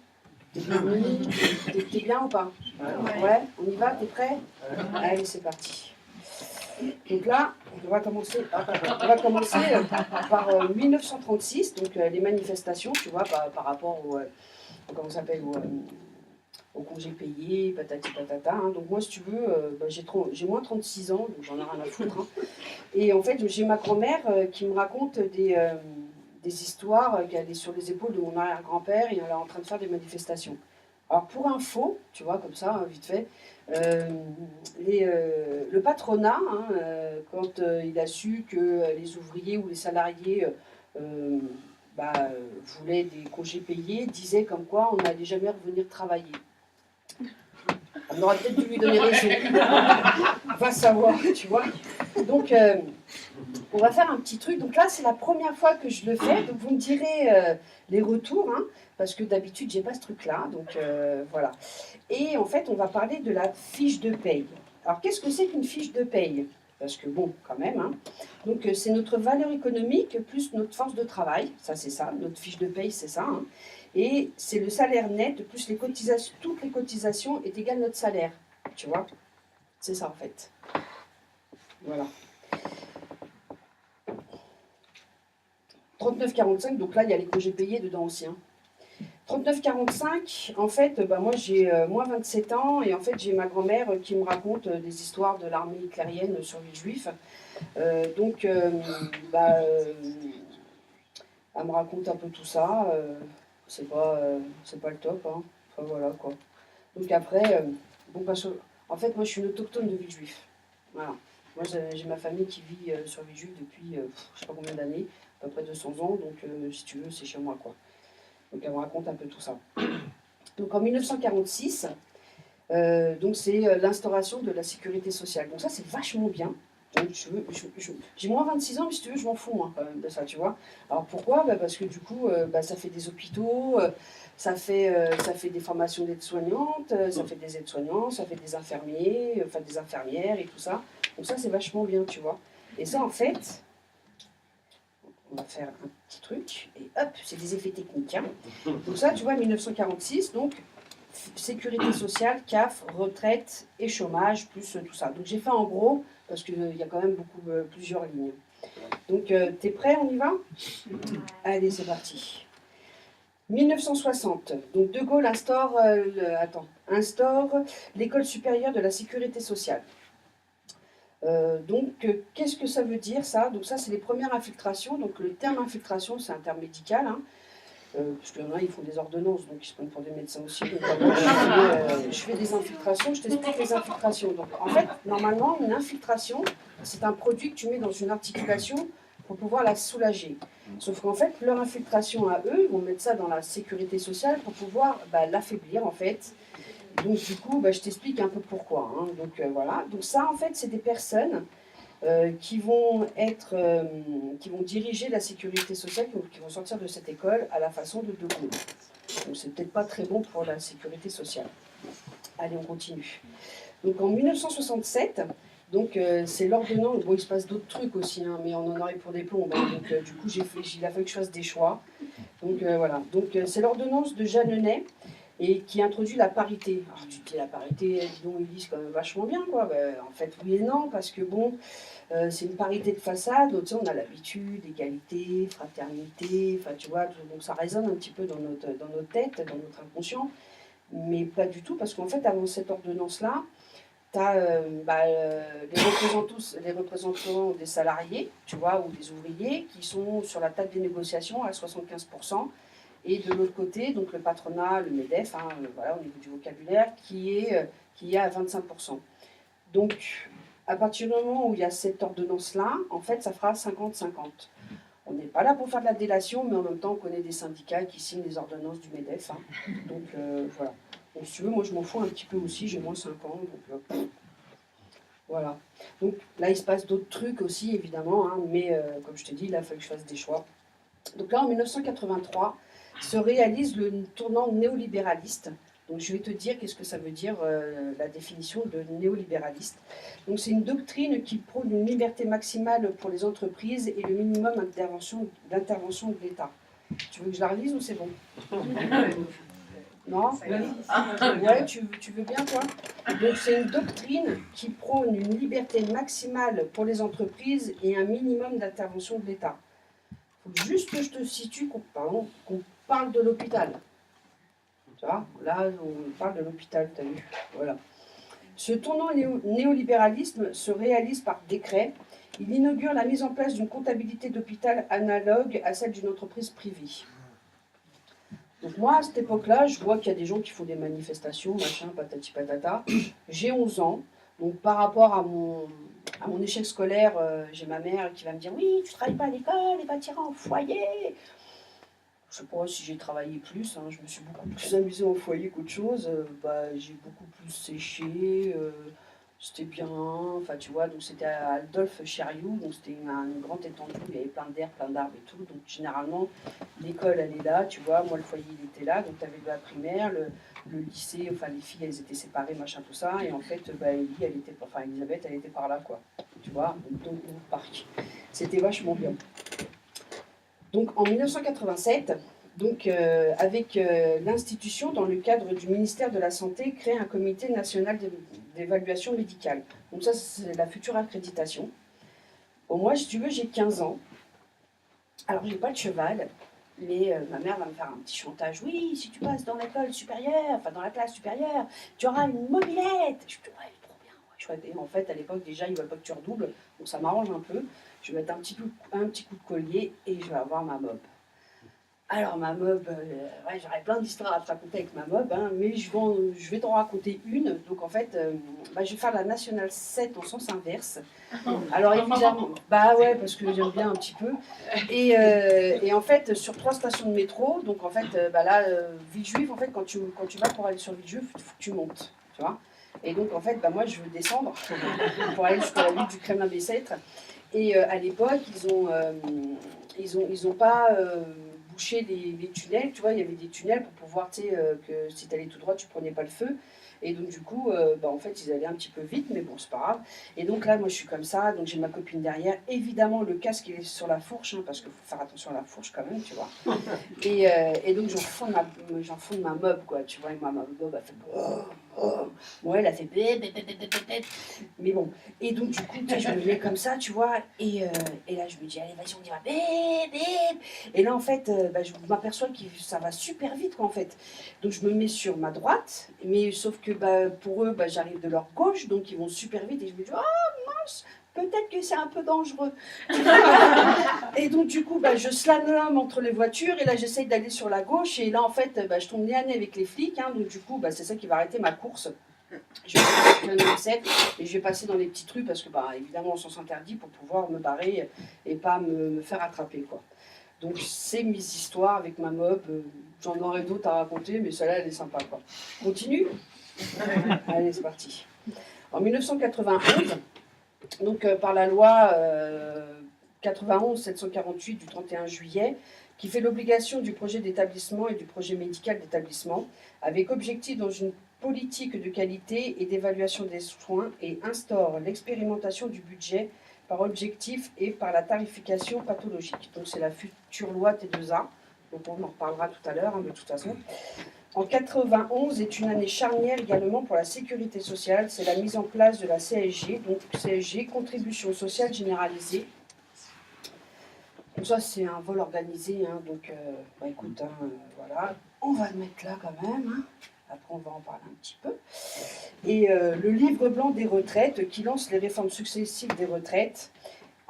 T'es bien mis? T'es bien ou pas? Ouais, on y va, t'es prêt? Allez, c'est parti. Donc là, on va commencer par 1936, donc les manifestations, tu vois, par rapport au au congé payé, patati patata. Hein. Donc moi, si tu veux, j'ai moins 36 ans, donc j'en ai rien à foutre. Hein. Et en fait, j'ai ma grand-mère qui me raconte des histoires qu'elle est sur les épaules de mon arrière-grand-père et elle est en train de faire des manifestations. Alors pour info, tu vois, comme ça, hein, vite fait, le patronat, hein, quand il a su que les ouvriers ou les salariés euh, voulaient des congés payés, disait comme quoi on n'allait jamais revenir travailler. On aurait peut-être dû lui donner raison. Va savoir, tu vois. Donc, on va faire un petit truc. Donc là, c'est la première fois que je le fais. Donc, vous me direz les retours, hein, parce que d'habitude, j'ai pas ce truc-là. Donc, voilà. Et en fait, on va parler de la fiche de paye. Alors, qu'est-ce que c'est qu'une fiche de paye? Parce que bon, quand même. Hein. Donc, c'est notre valeur économique plus notre force de travail. Ça, c'est ça. Notre fiche de paye, c'est ça. Hein. Et c'est le salaire net plus les cotisations. Toutes les cotisations est égal à notre salaire. Tu vois? C'est ça, en fait. Voilà. 39,45, donc là, il y a les congés payés dedans aussi. Hein. 39,45, en fait, moi j'ai moins 27 ans et en fait j'ai ma grand-mère qui me raconte des histoires de l'armée hitlérienne sur les juifs. Elle me raconte un peu tout ça. C'est pas le top. Hein. Enfin voilà quoi. Donc après, en fait, moi je suis une autochtone de Villejuif. Voilà. Moi j'ai ma famille qui vit sur Villejuif depuis je sais pas combien d'années, à peu près 200 ans, donc si tu veux, c'est chez moi quoi. Donc elle me raconte un peu tout ça. Donc en 1946, donc c'est l'instauration de la sécurité sociale. Donc ça c'est vachement bien. Donc j'ai moins 26 ans, mais si tu veux, je m'en fous moi quand même de ça, tu vois. Alors pourquoi? Parce que du coup, ça fait des hôpitaux, ça fait des formations d'aides-soignantes, ça fait des aides-soignants, ça fait des infirmiers, enfin des infirmières et tout ça. Donc ça c'est vachement bien, tu vois. Et ça en fait, on va faire un petit truc, et hop, c'est des effets techniques. Hein. Donc ça, tu vois, 1946, donc sécurité sociale, CAF, retraite et chômage, plus tout ça. Donc j'ai fait en gros, parce qu'il y a quand même plusieurs lignes. Donc t'es prêt, on y va? Allez, c'est parti. 1960, donc De Gaulle instaure l'école supérieure de la sécurité sociale. Qu'est-ce que ça veut dire ça? Donc ça, c'est les premières infiltrations. Donc le terme infiltration, c'est un terme médical, hein, parce qu'il y en a, ils font des ordonnances, donc ils se prennent pour des médecins aussi. Donc moi, je fais des infiltrations, je t'explique les infiltrations. Donc en fait, normalement, une infiltration, c'est un produit que tu mets dans une articulation pour pouvoir la soulager. Sauf qu'en fait, leur infiltration à eux, ils vont mettre ça dans la sécurité sociale pour pouvoir l'affaiblir en fait. Donc du coup, je t'explique un peu pourquoi. Hein. Donc voilà. Donc ça, en fait, c'est des personnes qui vont diriger la sécurité sociale, qui vont sortir de cette école à la façon de Gaulle. Donc c'est peut-être pas très bon pour la sécurité sociale. Allez, on continue. Donc en 1967, c'est l'ordonnance. Bon, il se passe d'autres trucs aussi, hein, mais on en aurait pour des plombs. Hein. Donc du coup, il a fallu que je fasse des choix. Donc voilà. Donc c'est l'ordonnance de Jeanneney et qui introduit la parité. Alors tu te dis la parité, disons, ils disent quand même vachement bien, quoi. En fait, oui et non, parce que bon, c'est une parité de façade, tu sais, on a l'habitude, égalité, fraternité, enfin tu vois, donc ça résonne un petit peu dans notre tête, dans notre inconscient, mais pas du tout, parce qu'en fait, avant cette ordonnance-là, tu as les représentants des salariés, tu vois, ou des ouvriers, qui sont sur la table des négociations à 75%, et de l'autre côté, donc le patronat, le MEDEF, hein, voilà, au niveau du vocabulaire, qui est à 25%. Donc, à partir du moment où il y a cette ordonnance-là, en fait, ça fera 50-50. On n'est pas là pour faire de la délation, mais en même temps, on connaît des syndicats qui signent les ordonnances du MEDEF. Hein. Donc, voilà. Donc, si tu veux, moi, je m'en fous un petit peu aussi, j'ai moins 5 ans. Donc, voilà. Donc, là, il se passe d'autres trucs aussi, évidemment, hein, mais comme je te dis, là, il faut que je fasse des choix. Donc là, en 1983, se réalise le tournant néolibéraliste. Donc je vais te dire qu'est-ce que ça veut dire la définition de néolibéraliste. Donc c'est une doctrine qui prône une liberté maximale pour les entreprises et le minimum d'intervention de l'État. Tu veux que je la relise ou c'est bon? Non? Ouais, tu veux bien toi? Donc c'est une doctrine qui prône une liberté maximale pour les entreprises et un minimum d'intervention de l'État. Il faut juste que je te situe qu'on parle de l'hôpital. Tu vois, là, on parle de l'hôpital, tu as vu. Voilà. Ce tournant néolibéralisme se réalise par décret. Il inaugure la mise en place d'une comptabilité d'hôpital analogue à celle d'une entreprise privée. Donc moi, à cette époque-là, je vois qu'il y a des gens qui font des manifestations, machin, patati patata. J'ai 11 ans, donc par rapport à mon échec scolaire, j'ai ma mère qui va me dire « Oui, tu ne travailles pas à l'école, et va tirer en foyer !» Je ne sais pas si j'ai travaillé plus, hein, je me suis beaucoup plus amusée au foyer qu'autre chose. J'ai beaucoup plus séché, c'était bien, enfin tu vois, donc c'était à Adolphe Chériou, donc c'était une grande étendue, il y avait plein d'air, plein d'arbres et tout, donc généralement l'école elle est là, tu vois, moi le foyer il était là, donc tu avais la primaire, le lycée, enfin les filles elles étaient séparées, machin tout ça, et en fait Elisabeth elle était par là quoi, tu vois, donc au parc. C'était vachement bien. Donc en 1987, avec l'institution, dans le cadre du ministère de la Santé, crée un comité national d'évaluation médicale. Donc ça, c'est la future accréditation. Bon, moi, si tu veux, j'ai 15 ans. Alors, j'ai pas de cheval, mais ma mère va me faire un petit chantage. Oui, si tu passes dans l'école supérieure, enfin dans la classe supérieure, tu auras une mobilette. Je dis, ouais, trop bien, ouais, chouette. Et en fait, à l'époque, déjà, ils ne veulent pas que tu redoubles, donc ça m'arrange un peu. Je vais mettre un petit coup de collier et je vais avoir ma mob. Alors, ma mob, ouais, j'aurais plein d'histoires à te raconter avec ma mob, hein, mais je vais t'en raconter une. Donc, en fait, je vais faire la Nationale 7 en sens inverse. Alors, évidemment, bah ouais, parce que j'aime bien un petit peu. Et en fait, sur 3 stations de métro, donc en fait, Villejuif, en fait, quand tu vas pour aller sur Villejuif, il faut que tu montes, tu vois. Et donc, en fait, moi, je veux descendre pour aller jusqu'à la ville du Kremlin-Bicêtre. Et à l'époque, ils ont pas bouché les tunnels, tu vois, il y avait des tunnels pour pouvoir, tu sais, que si tu allais tout droit, tu prenais pas le feu. Et donc du coup, en fait, ils allaient un petit peu vite, mais bon, c'est pas grave. Et donc là, moi, je suis comme ça, donc j'ai ma copine derrière. Évidemment, le casque, il est sur la fourche, hein, parce qu'il faut faire attention à la fourche quand même, tu vois. Et donc, j'enfonce ma mob, quoi, tu vois, et ma mob, elle fait... Ouais, elle a fait... Mais bon, et donc du coup, je me mets comme ça, tu vois, et là, je me dis, allez, vas-y, on y va, et là, en fait, je m'aperçois que ça va super vite, quoi, en fait. Donc, je me mets sur ma droite, mais sauf que pour eux, j'arrive de leur gauche, donc ils vont super vite, et je me dis, oh, mince, peut-être que c'est un peu dangereux. Et donc, du coup, je slalome entre les voitures, et là, j'essaye d'aller sur la gauche, et là, en fait, je tombe nez à nez avec les flics, hein, donc du coup, c'est ça qui va arrêter ma course. Je vais passer le 7 et je vais passer dans les petites rues parce que, évidemment, on s'en interdit pour pouvoir me barrer et pas me faire attraper, quoi. Donc, c'est mes histoires avec ma mob. J'en aurais d'autres à raconter, mais celle-là, elle est sympa, quoi. Continue. Allez, c'est parti. En 1991, donc par la loi 91-748 du 31 juillet, qui fait l'obligation du projet d'établissement et du projet médical d'établissement, avec objectif dans une politique de qualité et d'évaluation des soins et instaure l'expérimentation du budget par objectif et par la tarification pathologique. Donc c'est la future loi T2A, donc on en reparlera tout à l'heure, hein, de toute façon. En 91 est une année charnière également pour la sécurité sociale, c'est la mise en place de la CSG, donc CSG, contribution sociale généralisée. Donc ça c'est un vol organisé, hein, donc écoute, hein, voilà, on va le mettre là quand même, hein. Après, on va en parler un petit peu. Et le livre blanc des retraites qui lance les réformes successives des retraites,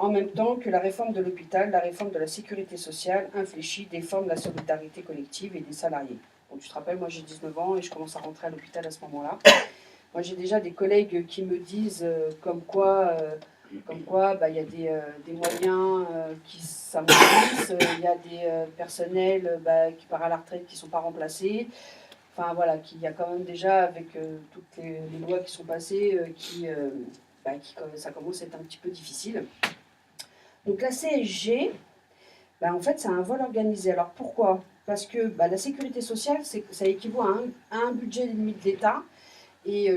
en même temps que la réforme de l'hôpital, la réforme de la sécurité sociale, infléchie, déforme la solidarité collective et des salariés. Donc, tu te rappelles, moi j'ai 19 ans et je commence à rentrer à l'hôpital à ce moment-là. Moi j'ai déjà des collègues qui me disent comme quoi il y a des moyens qui s'amortissent, il y a des personnels qui partent à la retraite qui ne sont pas remplacés. Enfin voilà, qu'il y a quand même déjà, avec toutes les lois qui sont passées, ça commence à être un petit peu difficile. Donc la CSG, en fait, c'est un vol organisé. Alors pourquoi? Parce que la sécurité sociale, ça équivaut à un budget limite de l'État, et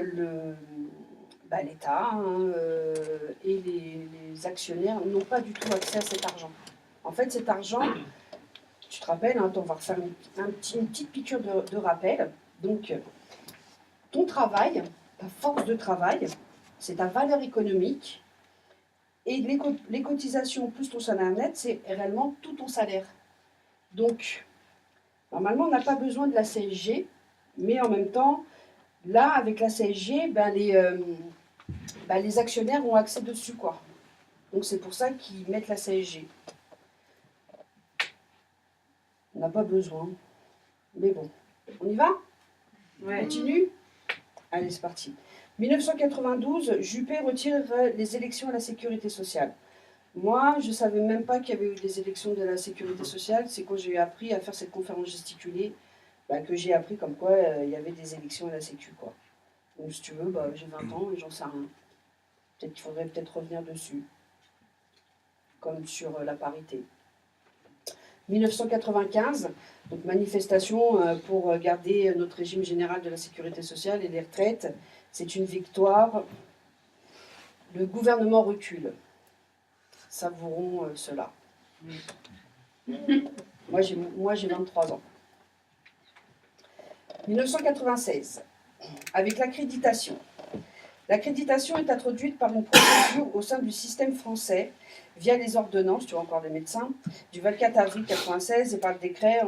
l'État et les actionnaires n'ont pas du tout accès à cet argent. En fait, cet argent, tu te rappelles, hein, on va refaire une petite piqûre de rappel. Donc, ton travail, ta force de travail, c'est ta valeur économique. Et les cotisations plus ton salaire net, c'est réellement tout ton salaire. Donc, normalement, on n'a pas besoin de la CSG, Mais en même temps, là, avec la CSG, les actionnaires ont accès dessus, quoi. Donc c'est pour ça qu'ils mettent la CSG. On n'a pas besoin. Mais bon, on y va? Ouais. On continue? Allez, c'est parti. 1992, Juppé retire les élections à la sécurité sociale. Moi, je ne savais même pas qu'il y avait eu des élections de la sécurité sociale. C'est quand j'ai appris à faire cette conférence gesticulée que j'ai appris comme quoi il y avait des élections à la sécu, quoi. Donc si tu veux, j'ai 20 ans et j'en sais rien. Peut-être qu'il faudrait peut-être revenir dessus, comme sur la parité. 1995, donc manifestation pour garder notre régime général de la sécurité sociale et les retraites. C'est une victoire. Le gouvernement recule. Savourons cela. Moi, j'ai 23 ans. 1996, avec l'accréditation. L'accréditation est introduite par une procédure au sein du système français via les ordonnances, tu vois encore des médecins, du 24 avril 96 et par le décret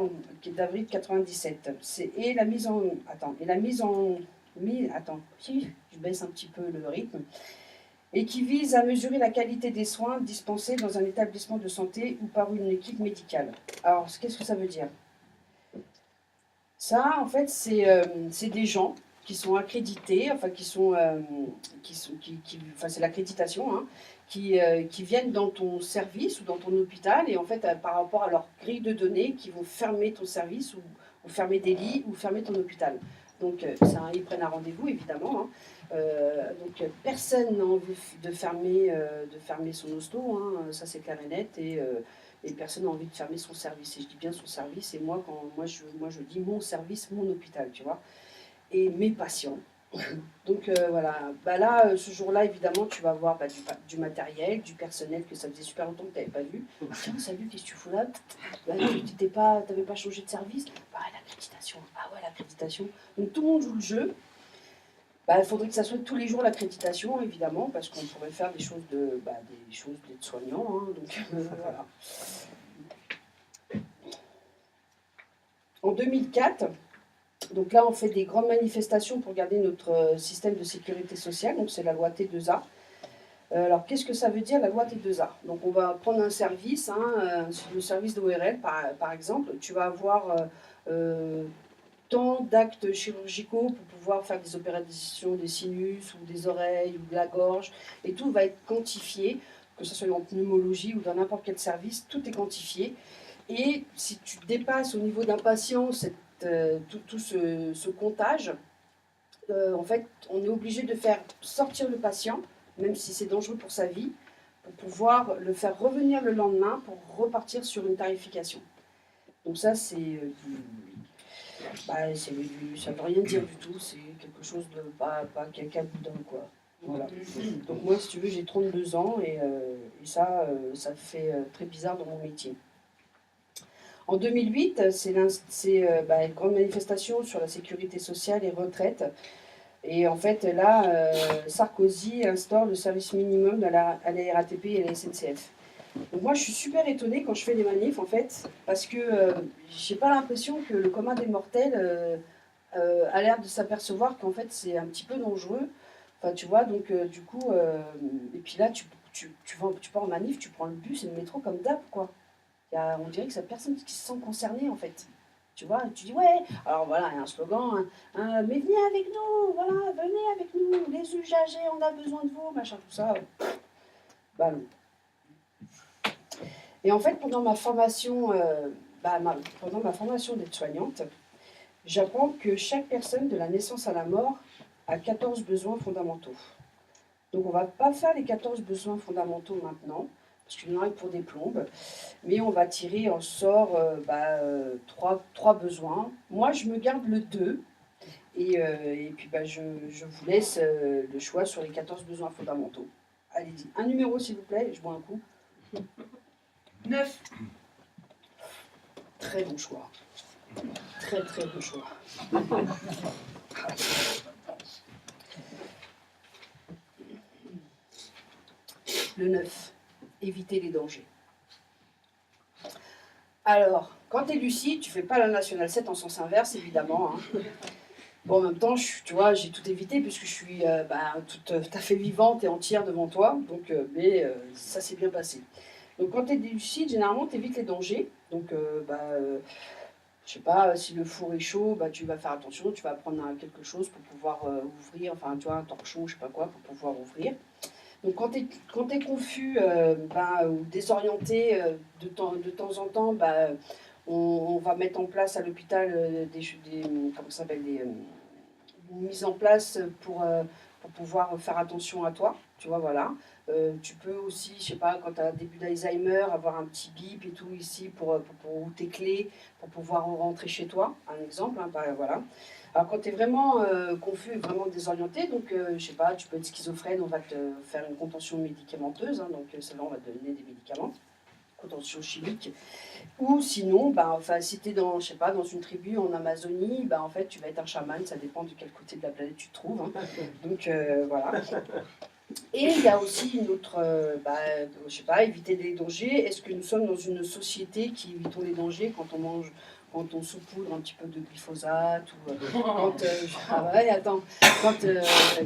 d'avril 97. Et la mise en... Attends, je baisse un petit peu le rythme. Et qui vise à mesurer la qualité des soins dispensés dans un établissement de santé ou par une équipe médicale. Alors, qu'est-ce que ça veut dire? Ça, en fait, c'est des gens qui sont accrédités, enfin c'est l'accréditation, hein, qui viennent dans ton service ou dans ton hôpital et en fait par rapport à leur grille de données, qui vont fermer ton service ou fermer des lits ou fermer ton hôpital. Donc ils prennent un rendez-vous évidemment. Hein. Donc personne n'a envie de fermer son hosto, hein, ça c'est clair et net et personne n'a envie de fermer son service. Et je dis bien son service, et moi je dis mon service, mon hôpital, tu vois, et mes patients. Donc voilà, là, ce jour-là, évidemment, tu vas voir du matériel, du personnel que ça faisait super longtemps que tu n'avais pas vu. Tiens, salut, qu'est-ce que tu fous là? Tu n'avais pas changé de service? L'accréditation. Ah ouais, l'accréditation. Donc tout le monde joue le jeu. Il faudrait que ça soit tous les jours l'accréditation, évidemment, parce qu'on pourrait faire des choses d'aide-soignant. Hein, donc voilà. En 2004, donc là, on fait des grandes manifestations pour garder notre système de sécurité sociale. Donc c'est la loi T2A. Alors qu'est-ce que ça veut dire la loi T2A? Donc on va prendre un service, hein, le service d'ORL par exemple. Tu vas avoir tant d'actes chirurgicaux pour pouvoir faire des opérations des sinus ou des oreilles ou de la gorge, et tout va être quantifié, que ce soit en pneumologie ou dans n'importe quel service, tout est quantifié. Et si tu dépasses au niveau d'un patient tout ce comptage, en fait, on est obligé de faire sortir le patient, même si c'est dangereux pour sa vie, pour pouvoir le faire revenir le lendemain pour repartir sur une tarification. Donc ça, ça ne veut rien dire du tout, c'est quelque chose de pas quelqu'un boudin, quoi. Voilà. Donc moi, si tu veux, j'ai 32 ans et ça fait très bizarre dans mon métier. En 2008, c'est une grande manifestation sur la sécurité sociale et retraite. Et en fait, là, Sarkozy instaure le service minimum à la RATP et à la SNCF. Donc moi, je suis super étonnée quand je fais des manifs, en fait, parce que j'ai pas l'impression que le commun des mortels a l'air de s'apercevoir qu'en fait, c'est un petit peu dangereux. Enfin, tu vois, donc du coup, et puis là, tu pars en manif, tu prends le bus et le métro comme d'hab, quoi. On dirait que c'est personne qui se sent concernée, en fait. Tu vois, tu dis, ouais, alors voilà, il y a un slogan, mais venez avec nous, voilà, venez avec nous, les usagers, on a besoin de vous, machin, tout ça. Non. Et en fait, pendant ma formation, d'aide-soignante, j'apprends que chaque personne, de la naissance à la mort, a 14 besoins fondamentaux. Donc on ne va pas faire les 14 besoins fondamentaux maintenant, parce qu'il y en a pour des plombes, mais on va tirer en sort 3 besoins. Moi, je me garde le 2, et puis je vous laisse le choix sur les 14 besoins fondamentaux. Allez-y, un numéro s'il vous plaît, je bois un coup. 9. Très bon choix. Très très bon choix. Le 9, éviter les dangers. Alors, quand tu es lucide, tu ne fais pas la nationale 7 en sens inverse, évidemment. Hein. Bon, en même temps, tu vois, j'ai tout évité puisque je suis tout à fait vivante et entière devant toi. Donc, ça s'est bien passé. Donc, quand tu es lucide, généralement, tu évites les dangers. Donc, je sais pas, si le four est chaud, bah, tu vas faire attention, tu vas prendre quelque chose pour pouvoir ouvrir, enfin, tu vois, un torchon, je sais pas quoi, pour pouvoir ouvrir. Donc, quand tu es confus ou désorienté de temps en temps, on va mettre en place à l'hôpital comment ça s'appelle, une mise en place pour pouvoir faire attention à toi, tu vois, voilà. Tu peux aussi, je sais pas, quand tu as un début d'Alzheimer, avoir un petit bip et tout ici pour tes clés, pour pouvoir rentrer chez toi, un exemple, hein, voilà. Alors quand tu es vraiment confus, vraiment désorienté, donc je sais pas, tu peux être schizophrène, on va te faire une contention médicamenteuse, hein, donc c'est là on va te donner des médicaments, contention chimique. Ou sinon, si tu es dans, je sais pas, dans une tribu en Amazonie, en fait, tu vas être un chaman, ça dépend de quel côté de la planète tu te trouves. Hein. Donc, voilà. Et il y a aussi une autre, je sais pas, éviter les dangers. Est-ce que nous sommes dans une société qui évitons les dangers quand on mange, quand on saupoudre un petit peu de glyphosate ou quand, ah ouais, attends, quand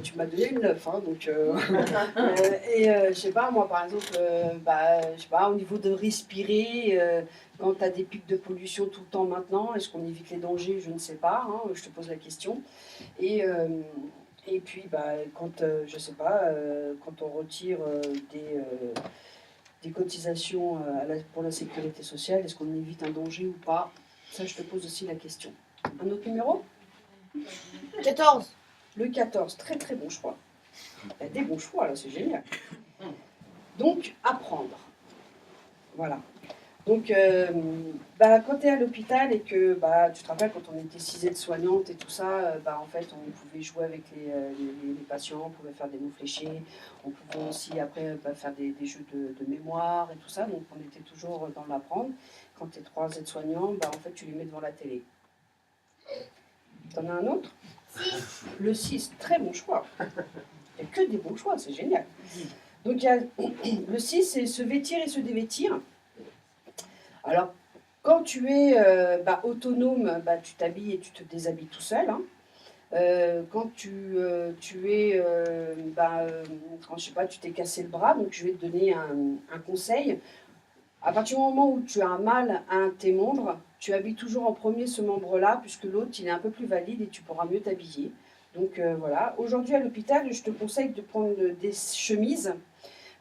tu m'as donné une neuf, hein, donc je sais pas, moi par exemple, je sais pas, au niveau de respirer, quand tu as des pics de pollution tout le temps maintenant, est-ce qu'on évite les dangers? Je ne sais pas, hein, je te pose la question. Et, euh, et puis, quand, je sais pas, quand on retire des cotisations pour la sécurité sociale, est-ce qu'on évite un danger ou pas? Ça, je te pose aussi la question. Un autre numéro? 14. Le 14, très très bon choix. Il y a des bons choix là, c'est génial. Donc, apprendre. Voilà. Donc, quand tu es à l'hôpital et que tu te rappelles quand on était 6 aides-soignantes et tout ça, en fait, on pouvait jouer avec les patients, on pouvait faire des mots fléchés, on pouvait aussi après faire des jeux de mémoire et tout ça. Donc, on était toujours dans l'apprendre. Quand tu es 3 aides-soignants, en fait, tu les mets devant la télé. T'en as un autre? 6. Le 6, très bon choix. Il n'y a que des bons choix, c'est génial. Donc, il y a le 6, c'est se vêtir et se dévêtir. Alors, quand tu es autonome, tu t'habilles et tu te déshabilles tout seul. Hein. Quand tu es, quand je sais pas, tu t'es cassé le bras, donc je vais te donner un conseil. À partir du moment où tu as un mal à un de tes membres, tu habilles toujours en premier ce membre-là, puisque l'autre, il est un peu plus valide et tu pourras mieux t'habiller. Donc voilà. Aujourd'hui à l'hôpital, je te conseille de prendre des chemises.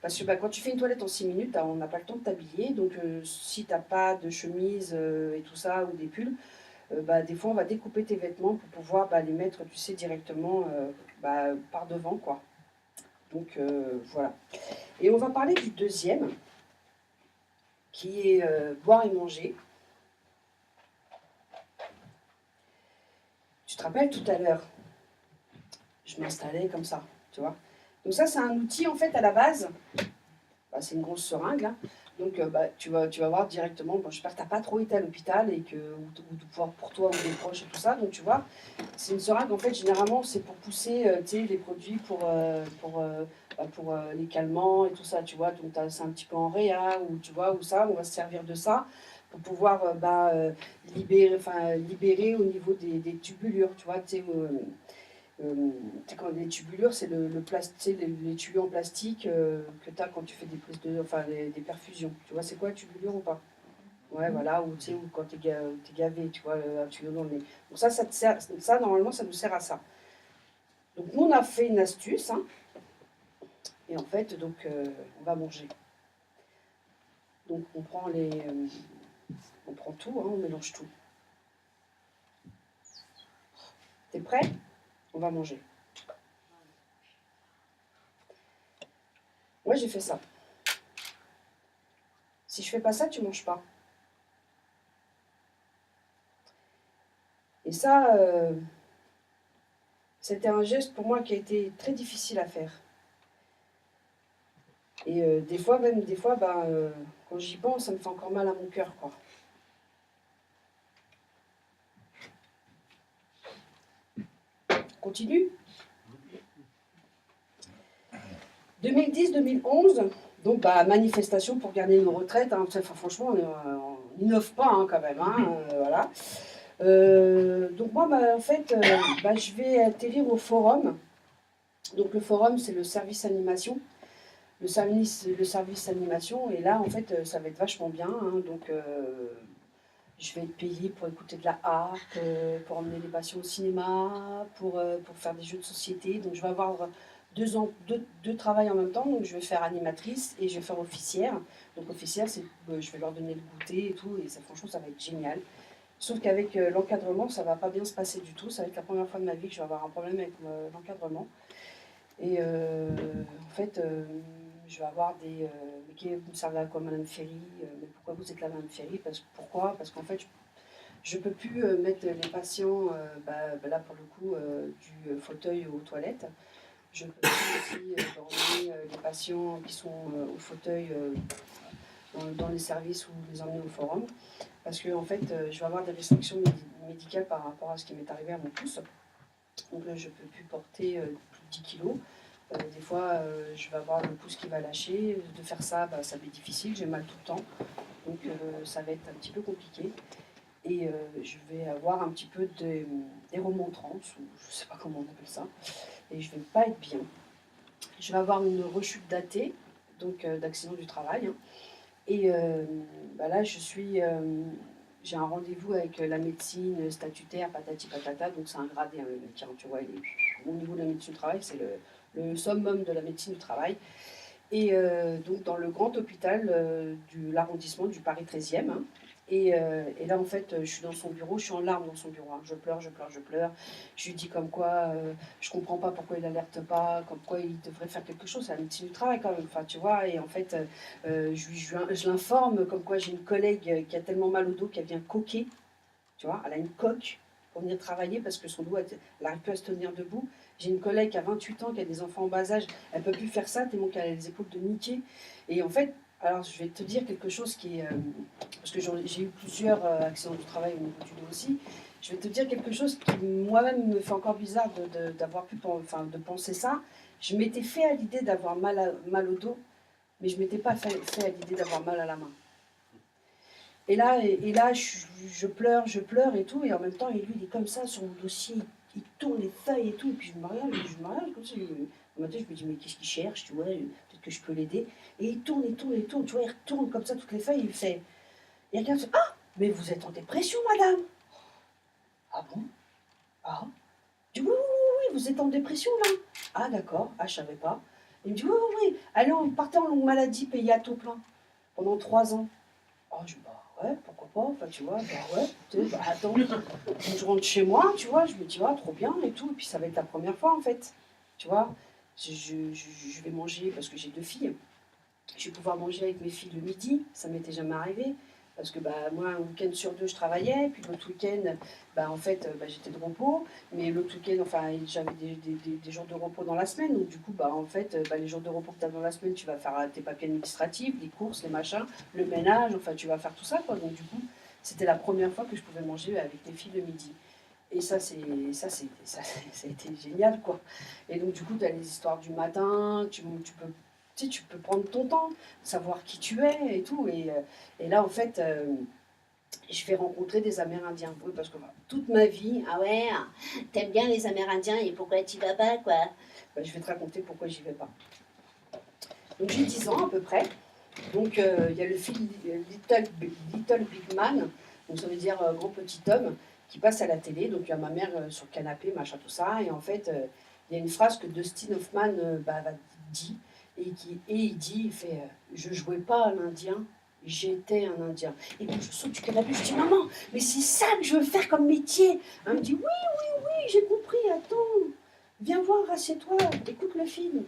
Parce que quand tu fais une toilette en 6 minutes, on n'a pas le temps de t'habiller. Donc si tu n'as pas de chemise et tout ça, ou des pulls, des fois on va découper tes vêtements pour pouvoir les mettre, tu sais, directement par devant, quoi. Donc voilà. Et on va parler du deuxième, qui est boire et manger. Tu te rappelles tout à l'heure, je m'installais comme ça, tu vois. Donc ça, c'est un outil, en fait, à la base. C'est une grosse seringue, là. Donc, tu vas voir directement. Bon, j'espère que tu n'as pas trop été à l'hôpital et ou pour toi ou des proches et tout ça. Donc, tu vois, c'est une seringue, en fait, généralement, c'est pour pousser les produits pour les calmants et tout ça, tu vois. Donc, c'est un petit peu en réa, ou tu vois, ou ça, on va se servir de ça pour pouvoir libérer au niveau des tubulures, tu vois, tu sais. Quand les tubulures, c'est les tuyaux en plastique que tu as quand tu fais des prises des perfusions. Tu vois, c'est quoi, tubulure ou pas? Ouais, voilà, ou tu sais, ou quand tu es gavé, tu vois, un tuyau dans le nez. Donc ça te sert, ça, normalement, ça nous sert à ça. Donc nous, on a fait une astuce, hein, et en fait, donc, on va manger. Donc on prend tout, hein, on mélange tout. T'es prêt? On va manger. Moi, j'ai fait ça. Si je fais pas ça, tu manges pas. Et ça, c'était un geste pour moi qui a été très difficile à faire. Et des fois, quand j'y pense, ça me fait encore mal à mon cœur, quoi. Continue. 2010-2011, donc manifestation pour gagner nos retraites. Hein. Enfin, franchement, on n'innove pas hein, quand même. Hein, voilà. Donc moi, en fait, je vais atterrir au forum. Donc le forum, c'est le service animation. Le service animation. Et là, en fait, ça va être vachement bien, hein. Donc je vais être payée pour écouter de la harpe, pour emmener les patients au cinéma, pour faire des jeux de société. Donc je vais avoir deux travails en même temps. Donc je vais faire animatrice et je vais faire officière. Donc officière, je vais leur donner le goûter et tout. Et ça, franchement, ça va être génial. Sauf qu'avec l'encadrement, ça va pas bien se passer du tout. Ça va être la première fois de ma vie que je vais avoir un problème avec l'encadrement. Et en fait, je vais avoir mais qui me servent à quoi, Madame Ferry? Mais pourquoi vous êtes là, Madame Ferry? Pourquoi? Parce qu'en fait, je ne peux plus mettre les patients, là pour le coup, du fauteuil aux toilettes. Je peux plus aussi emmener les patients qui sont au fauteuil dans les services ou les emmener au forum. Parce que en fait, je vais avoir des restrictions médicales par rapport à ce qui m'est arrivé à mon pouce. Donc là, je ne peux plus porter plus de 10 kilos. Des fois, je vais avoir le pouce qui va lâcher. De faire ça, ça va être difficile. J'ai mal tout le temps. Donc ça va être un petit peu compliqué. Et je vais avoir un petit peu des remontrances, ou je ne sais pas comment on appelle ça. Et je ne vais pas être bien. Je vais avoir une rechute datée, donc d'accident du travail, hein. Et là, j'ai un rendez-vous avec la médecine statutaire, patati patata, donc c'est un gradé, hein, le mec, hein, tu vois, au niveau de la médecine du travail, c'est le summum de la médecine du travail. Et donc dans le grand hôpital de l'arrondissement du Paris 13e. Hein. Et là, en fait, je suis dans son bureau, je suis en larmes dans son bureau. Hein. Je pleure, je pleure, je pleure. Je lui dis comme quoi je comprends pas pourquoi il alerte pas, comme quoi il devrait faire quelque chose. C'est la médecine du travail quand même, enfin, tu vois. Et en fait, je l'informe comme quoi j'ai une collègue qui a tellement mal au dos qu'elle vient coquer, tu vois. Elle a une coque pour venir travailler parce que son dos, elle n'arrive plus à se tenir debout. J'ai une collègue qui a 28 ans, qui a des enfants en bas âge, elle ne peut plus faire ça tellement qu'elle a les épaules de Mickey. Et en fait, alors je vais te dire quelque chose qui est... parce que j'ai eu plusieurs accidents du travail au niveau du dos aussi. Je vais te dire quelque chose qui moi-même me fait encore bizarre d'avoir de penser ça. Je m'étais fait à l'idée d'avoir mal au dos, mais je ne m'étais pas fait à l'idée d'avoir mal à la main. Et là, je pleure et tout, et en même temps, lui, il est comme ça sur mon dossier, il tourne les feuilles et tout, et puis je me regarde comme ça. Un matin, je me dis, mais qu'est-ce qu'il cherche, tu vois, peut-être que je peux l'aider. Et il tourne, tu vois, il retourne comme ça toutes les feuilles, il regarde, ah, mais vous êtes en dépression, madame. Ah bon? Ah. Je dis, oui, oui, oui, oui, vous êtes en dépression, là. Ah, d'accord, ah, je savais pas. Il me dit, oui, oui, oui, allez, on partait en longue maladie payée à taux plein, pendant 3 ans. Oh, je dis, ouais, pourquoi pas, enfin, tu vois, ouais, attends, je rentre chez moi, tu vois, je me dis, trop bien et tout, et puis ça va être la première fois, en fait, tu vois, je vais manger, parce que j'ai 2 filles, je vais pouvoir manger avec mes filles le midi, ça m'était jamais arrivé, parce que moi, un week-end sur 2, je travaillais, puis l'autre week-end, en fait, j'étais de repos, mais l'autre week-end, enfin, j'avais des jours de repos dans la semaine, donc du coup, en fait, les jours de repos que tu as dans la semaine, tu vas faire tes papiers administratifs, les courses, les machins, le ménage, enfin, tu vas faire tout ça, quoi, donc du coup, c'était la première fois que je pouvais manger avec les filles le midi. Et ça a été génial, quoi. Et donc, du coup, tu as les histoires du matin, tu peux prendre ton temps, savoir qui tu es et tout. Et là, en fait, je vais rencontrer des Amérindiens. Oui, parce que toute ma vie, ah ouais, t'aimes bien les Amérindiens et pourquoi tu vas pas, quoi? Je vais te raconter pourquoi j'y vais pas. Donc, j'ai 10 ans à peu près. Donc, il y a le film Little Big Man, donc ça veut dire grand petit homme, qui passe à la télé. Donc, il y a ma mère sur le canapé, machin, tout ça. Et en fait, il y a une phrase que Dustin Hoffman dit. Il fait je jouais pas à l'Indien, j'étais un Indien. Et quand je saute du canapé, je dis maman, mais c'est ça que je veux faire comme métier. Elle me dit oui, oui, oui, j'ai compris, attends, viens voir, assieds-toi, écoute le film.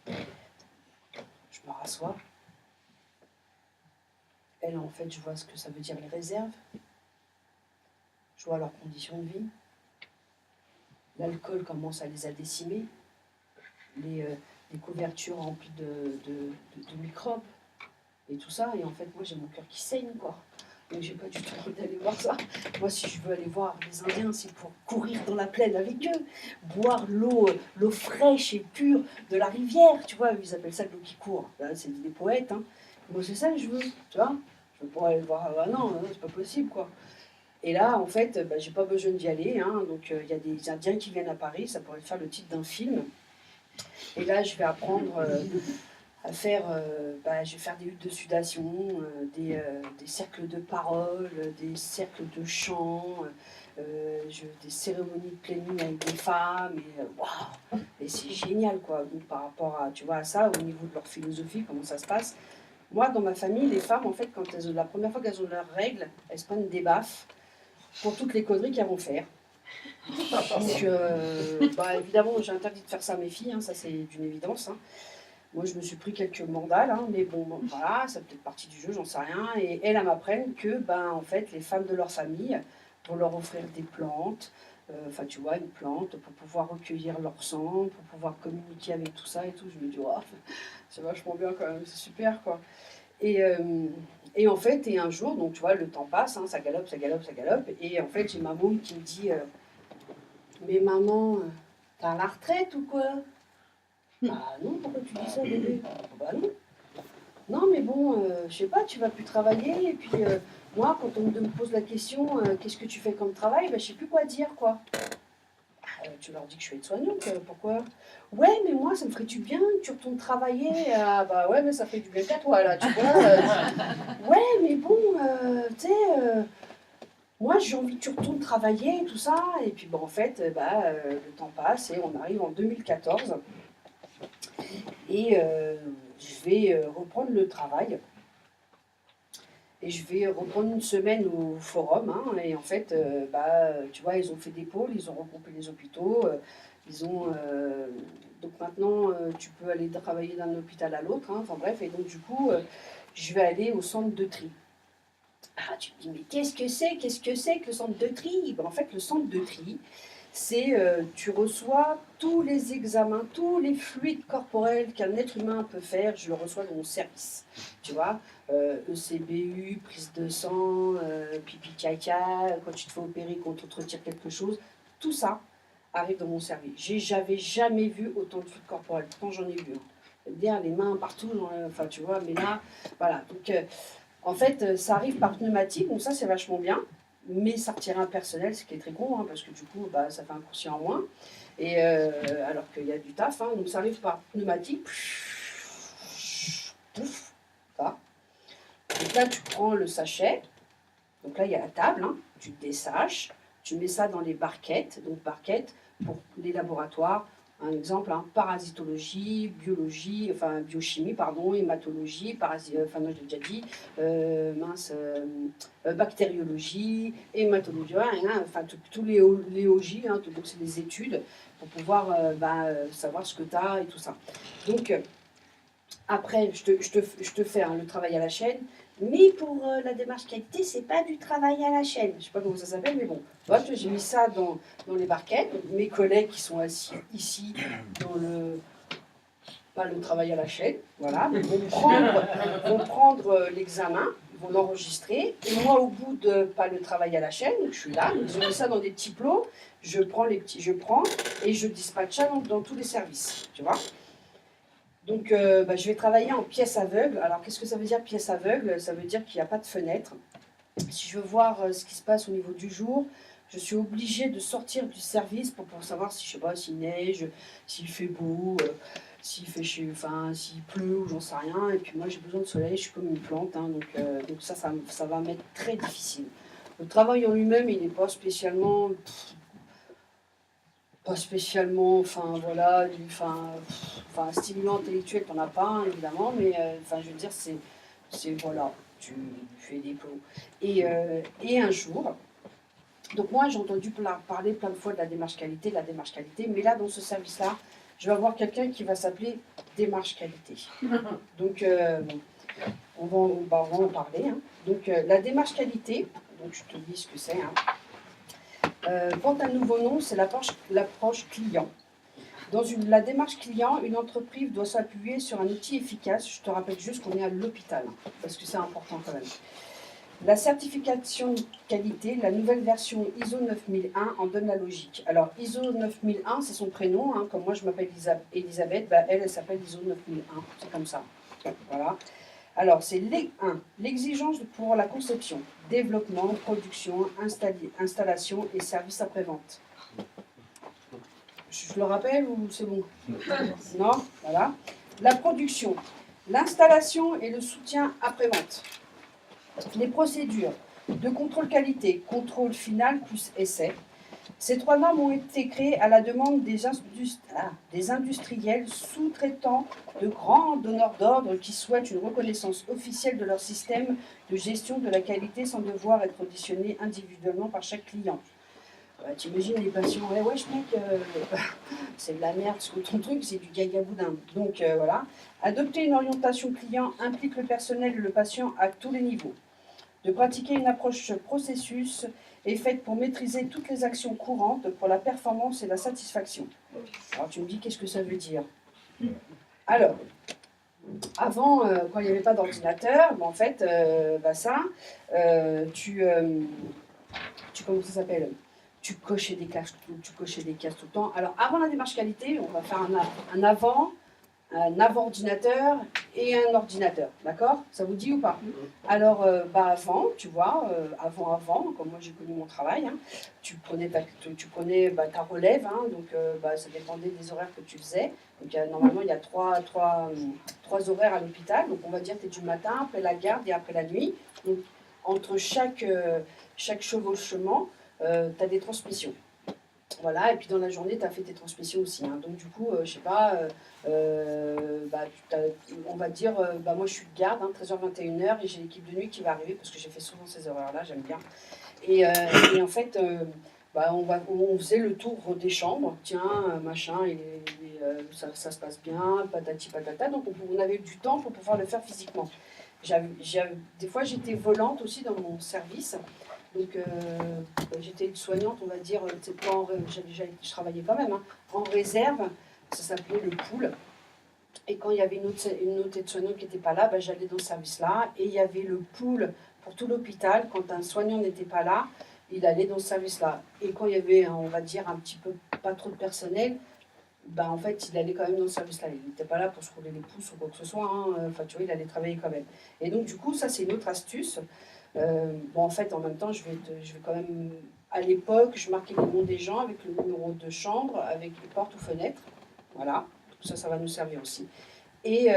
Je me rassois. Elle, en fait, je vois ce que ça veut dire les réserves. Je vois leurs conditions de vie. L'alcool commence à les décimer. Les couvertures remplies de microbes et tout ça. Et en fait, moi, j'ai mon cœur qui saigne, quoi. Donc, j'ai pas du tout envie d'aller voir ça. Moi, si je veux aller voir les Indiens, c'est pour courir dans la plaine avec eux, boire l'eau fraîche et pure de la rivière. Tu vois, ils appellent ça de l'eau qui court. Là, c'est des poètes, hein. Moi, c'est ça que je veux, tu vois. Je veux pas aller voir. Ah non, c'est pas possible, quoi. Et là, en fait, j'ai pas besoin d'y aller. Hein, donc, il y a des Indiens qui viennent à Paris, ça pourrait faire le titre d'un film. Et là, je vais apprendre à faire, je vais faire des huttes de sudation, des cercles de parole, des cercles de chant, des cérémonies de pleine lune avec des femmes. Et waouh, et c'est génial, quoi. Donc, par rapport à, tu vois, à ça, au niveau de leur philosophie, comment ça se passe. Moi, dans ma famille, les femmes, en fait, la première fois qu'elles ont leurs règles, elles se prennent des baffes pour toutes les conneries qu'elles vont faire. Donc, évidemment, j'ai interdit de faire ça à mes filles, hein, ça c'est d'une évidence. Hein. Moi, je me suis pris quelques mandales, hein, mais bon, voilà, ça peut être partie du jeu, j'en sais rien. Et elles m'apprennent que, en fait, les femmes de leur famille vont leur offrir des plantes, tu vois, une plante pour pouvoir recueillir leur sang, pour pouvoir communiquer avec tout ça et tout. Je me dis, oh, c'est vachement bien quand même, c'est super, quoi. Et en fait, un jour, donc tu vois, le temps passe, hein, ça galope, ça galope, ça galope. Et en fait, j'ai ma môme qui me dit, mais maman, t'es à la retraite ou quoi? Ah non, pourquoi tu dis ça, bébé? Bah non. Non, mais bon, je sais pas, tu vas plus travailler. Et puis, moi, quand on me pose la question, qu'est-ce que tu fais comme travail? Je sais plus quoi dire, quoi. Tu leur dis que je suis aide-soignante, pourquoi? Ouais, mais moi, ça me ferait du bien que tu retournes travailler. Ah, bah ouais, mais ça fait du bien qu'à toi, là, tu vois. Ouais, mais bon, tu sais, moi, j'ai envie que tu retournes travailler et tout ça. Et puis, en fait, le temps passe et on arrive en 2014. Et je vais reprendre le travail. Et je vais reprendre une semaine au forum. Hein, et en fait, tu vois, ils ont fait des pôles, ils ont regroupé les hôpitaux. Donc maintenant, tu peux aller travailler d'un hôpital à l'autre. Hein, enfin bref, et donc du coup, je vais aller au centre de tri. Ah, tu te dis, mais qu'est-ce que c'est que le centre de tri? En fait, le centre de tri, c'est tu reçois tous les examens, tous les fluides corporels qu'un être humain peut faire, je le reçois dans mon service. Tu vois, ECBU, prise de sang, pipi caca, quand tu te fais opérer, quand on te retire quelque chose, tout ça arrive dans mon service. J'avais jamais vu autant de fluides corporels, pourtant j'en ai vu. Hein. C'est-à-dire les mains partout, enfin tu vois, mais là, voilà. Donc en fait, ça arrive par pneumatique, donc ça c'est vachement bien. Mais ça retire un personnel, ce qui est très con, hein, parce que du coup, ça fait un coursier en moins. Et alors qu'il y a du taf, hein, donc ça arrive par pneumatique. Pouf, ça. Donc là, tu prends le sachet. Donc là, il y a la table. Hein, tu te dessaches. Tu mets ça dans les barquettes. Donc barquettes pour les laboratoires. Un exemple, hein, parasitologie, biochimie, pardon, hématologie, non, je l'ai déjà dit, bactériologie, hématologie, hein, tous les OJ, hein, donc c'est des études pour pouvoir savoir ce que tu as et tout ça. Donc, après, je te fais hein, le travail à la chaîne, mais pour la démarche qualité, c'est pas du travail à la chaîne. Je sais pas comment ça s'appelle, mais bon. Voilà, j'ai mis ça dans les barquettes. Donc, mes collègues qui sont assis ici dans le travail à la chaîne, voilà, vont prendre l'examen, ils vont l'enregistrer. Et moi, au bout de pas le travail à la chaîne, je suis là, ils ont mis ça dans des petits plots. Je prends et je dispatche ça dans tous les services, tu vois. Donc, je vais travailler en pièce aveugle. Alors, qu'est-ce que ça veut dire pièce aveugle? Ça veut dire qu'il n'y a pas de fenêtre. Si je veux voir ce qui se passe au niveau du jour, je suis obligée de sortir du service pour savoir si, je sais pas, s'il neige, s'il fait beau, s'il pleut ou j'en sais rien. Et puis moi, j'ai besoin de soleil, je suis comme une plante. Hein, donc ça va m'être très difficile. Le travail en lui-même, il n'est pas spécialement... stimulant intellectuel, t'en as pas un, évidemment, mais je veux dire, voilà, tu fais des plots. Et un jour, donc moi j'ai entendu parler plein de fois de la démarche qualité, mais là, dans ce service-là, je vais avoir quelqu'un qui va s'appeler démarche qualité. Donc, on va en parler. Hein. Donc, la démarche qualité, donc je te dis ce que c'est, hein. Quant à un nouveau nom, c'est l'approche client. Dans la démarche client, une entreprise doit s'appuyer sur un outil efficace. Je te rappelle juste qu'on est à l'hôpital, parce que c'est important quand même. La certification de qualité, la nouvelle version ISO 9001 en donne la logique. Alors, ISO 9001, c'est son prénom. Comme moi, je m'appelle Elisabeth, elle s'appelle ISO 9001. C'est comme ça. Voilà. Alors, c'est l'exigence pour la conception, développement, production, installation et service après-vente. Je le rappelle ou c'est bon? Non? Voilà. La production, l'installation et le soutien après-vente. Les procédures de contrôle qualité, contrôle final plus essai. Ces 3 normes ont été créées à la demande des industriels sous-traitants de grands donneurs d'ordre qui souhaitent une reconnaissance officielle de leur système de gestion de la qualité sans devoir être auditionnés individuellement par chaque client. T'imagines les patients, ouais, wesh mec, c'est de la merde, parce que ton truc c'est du gaga-boudin. Donc voilà. Adopter une orientation client implique le personnel et le patient à tous les niveaux. De pratiquer une approche processus est faite pour maîtriser toutes les actions courantes pour la performance et la satisfaction. Alors tu me dis qu'est-ce que ça veut dire? Alors, avant, quand il n'y avait pas d'ordinateur, en fait, comment ça s'appelle? Tu cochais des cases tout le temps. Alors, avant la démarche qualité, on va faire un avant-ordinateur et un ordinateur, d'accord? Ça vous dit ou pas? Alors, avant, tu vois, avant, comme moi j'ai connu mon travail, hein, tu prenais ta relève, hein, donc ça dépendait des horaires que tu faisais. Donc, normalement, il y a trois horaires à l'hôpital, donc on va dire que tu es du matin, après la garde et après la nuit. Donc, entre chaque chevauchement, tu as des transmissions. Voilà, et puis dans la journée, tu as fait tes transmissions aussi. Hein. Donc du coup, je sais pas, on va dire, moi je suis de garde, hein, 13h, 21h, et j'ai l'équipe de nuit qui va arriver, parce que j'ai fait souvent ces horaires-là, j'aime bien. Et en fait, on faisait le tour des chambres, tiens, machin, ça se passe bien, patati patata. Donc on avait du temps pour pouvoir le faire physiquement. Des fois, j'étais volante aussi dans mon service. Donc, j'étais une soignante, on va dire, je travaillais quand même, hein, en réserve, ça s'appelait le pool. Et quand il y avait une autre aide-soignante qui n'était pas là, j'allais dans ce service-là. Et il y avait le pool pour tout l'hôpital. Quand un soignant n'était pas là, il allait dans ce service-là. Et quand il y avait, on va dire, un petit peu pas trop de personnel, en fait, il allait quand même dans ce service-là. Il n'était pas là pour se rouler les pouces ou quoi que ce soit. Hein. Enfin, tu vois, il allait travailler quand même. Et donc, du coup, ça, c'est une autre astuce. En fait, en même temps, je vais quand même. À l'époque, je marquais les noms des gens avec le numéro de chambre, avec les portes ou fenêtres. Voilà. Ça va nous servir aussi. Et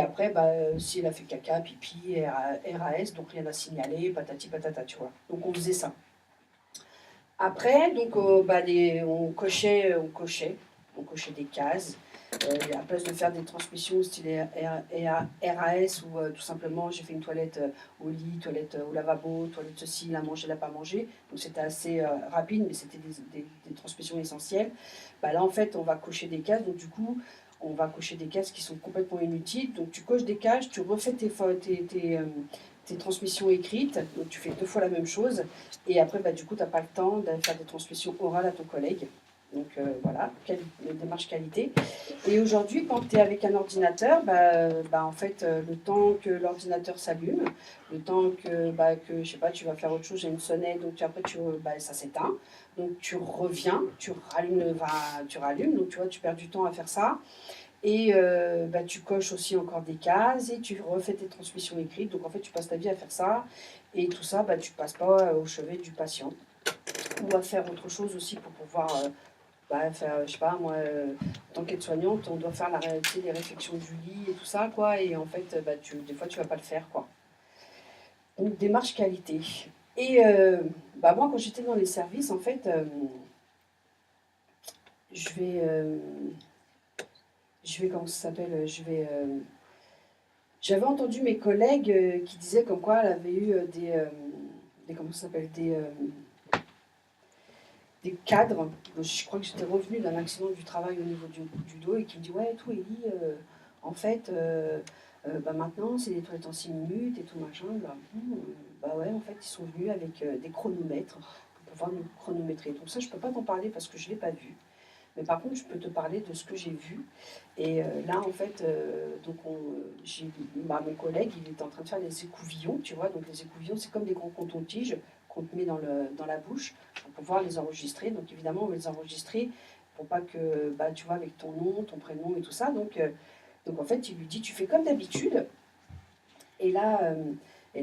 après, si elle a fait caca, pipi, RAS, donc rien à signaler, patati patata, tu vois. Donc on faisait ça. Après, donc on cochait des cases. À place de faire des transmissions style RAS ou tout simplement j'ai fait une toilette au lit, toilette au lavabo, toilette ceci, la manger, la pas manger. Donc c'était assez rapide, mais c'était des transmissions essentielles. Là en fait on va cocher des cases, donc du coup on va cocher des cases qui sont complètement inutiles. Donc tu coches des cases, tu refais tes transmissions écrites, donc tu fais 2 fois la même chose, et après du coup tu n'as pas le temps de faire des transmissions orales à ton collègue. Donc voilà, démarche qualité. Et aujourd'hui, quand tu es avec un ordinateur, en fait, le temps que l'ordinateur s'allume, le temps que je sais pas, tu vas faire autre chose, j'ai une sonnette, donc après ça s'éteint. Donc tu reviens, tu rallumes, donc tu vois, tu perds du temps à faire ça. Et tu coches aussi encore des cases et tu refais tes transmissions écrites. Donc en fait, tu passes ta vie à faire ça. Et tout ça, tu ne passes pas au chevet du patient. Ou à faire autre chose aussi pour pouvoir faire, je sais pas, moi, en tant qu'aide-soignante, on doit faire la réalité des réflexions du lit et tout ça, quoi. Et en fait, des fois, tu vas pas le faire, quoi. Donc, démarche qualité. Et moi, quand j'étais dans les services, en fait, comment ça s'appelle, j'avais entendu mes collègues qui disaient comme quoi elle avait eu comment ça s'appelle, des cadres. Je crois que j'étais revenue d'un accident du travail au niveau du dos et qui me dit ouais, tout Élie, en fait, maintenant c'est des toilettes en 6 minutes et tout machin. Ouais, en fait, ils sont venus avec des chronomètres pour pouvoir nous chronométrer. Donc ça, je peux pas t'en parler parce que je l'ai pas vu. Mais par contre, je peux te parler de ce que j'ai vu. Et là, en fait, mon collègue, il était en train de faire les écouvillons, tu vois. Donc les écouvillons, c'est comme des gros cotons-tiges qu'on te met dans la bouche pour pouvoir les enregistrer. Donc évidemment, on va les enregistrer pour pas que, tu vois, avec ton nom, ton prénom et tout ça. Donc en fait, il lui dit, tu fais comme d'habitude. Et là,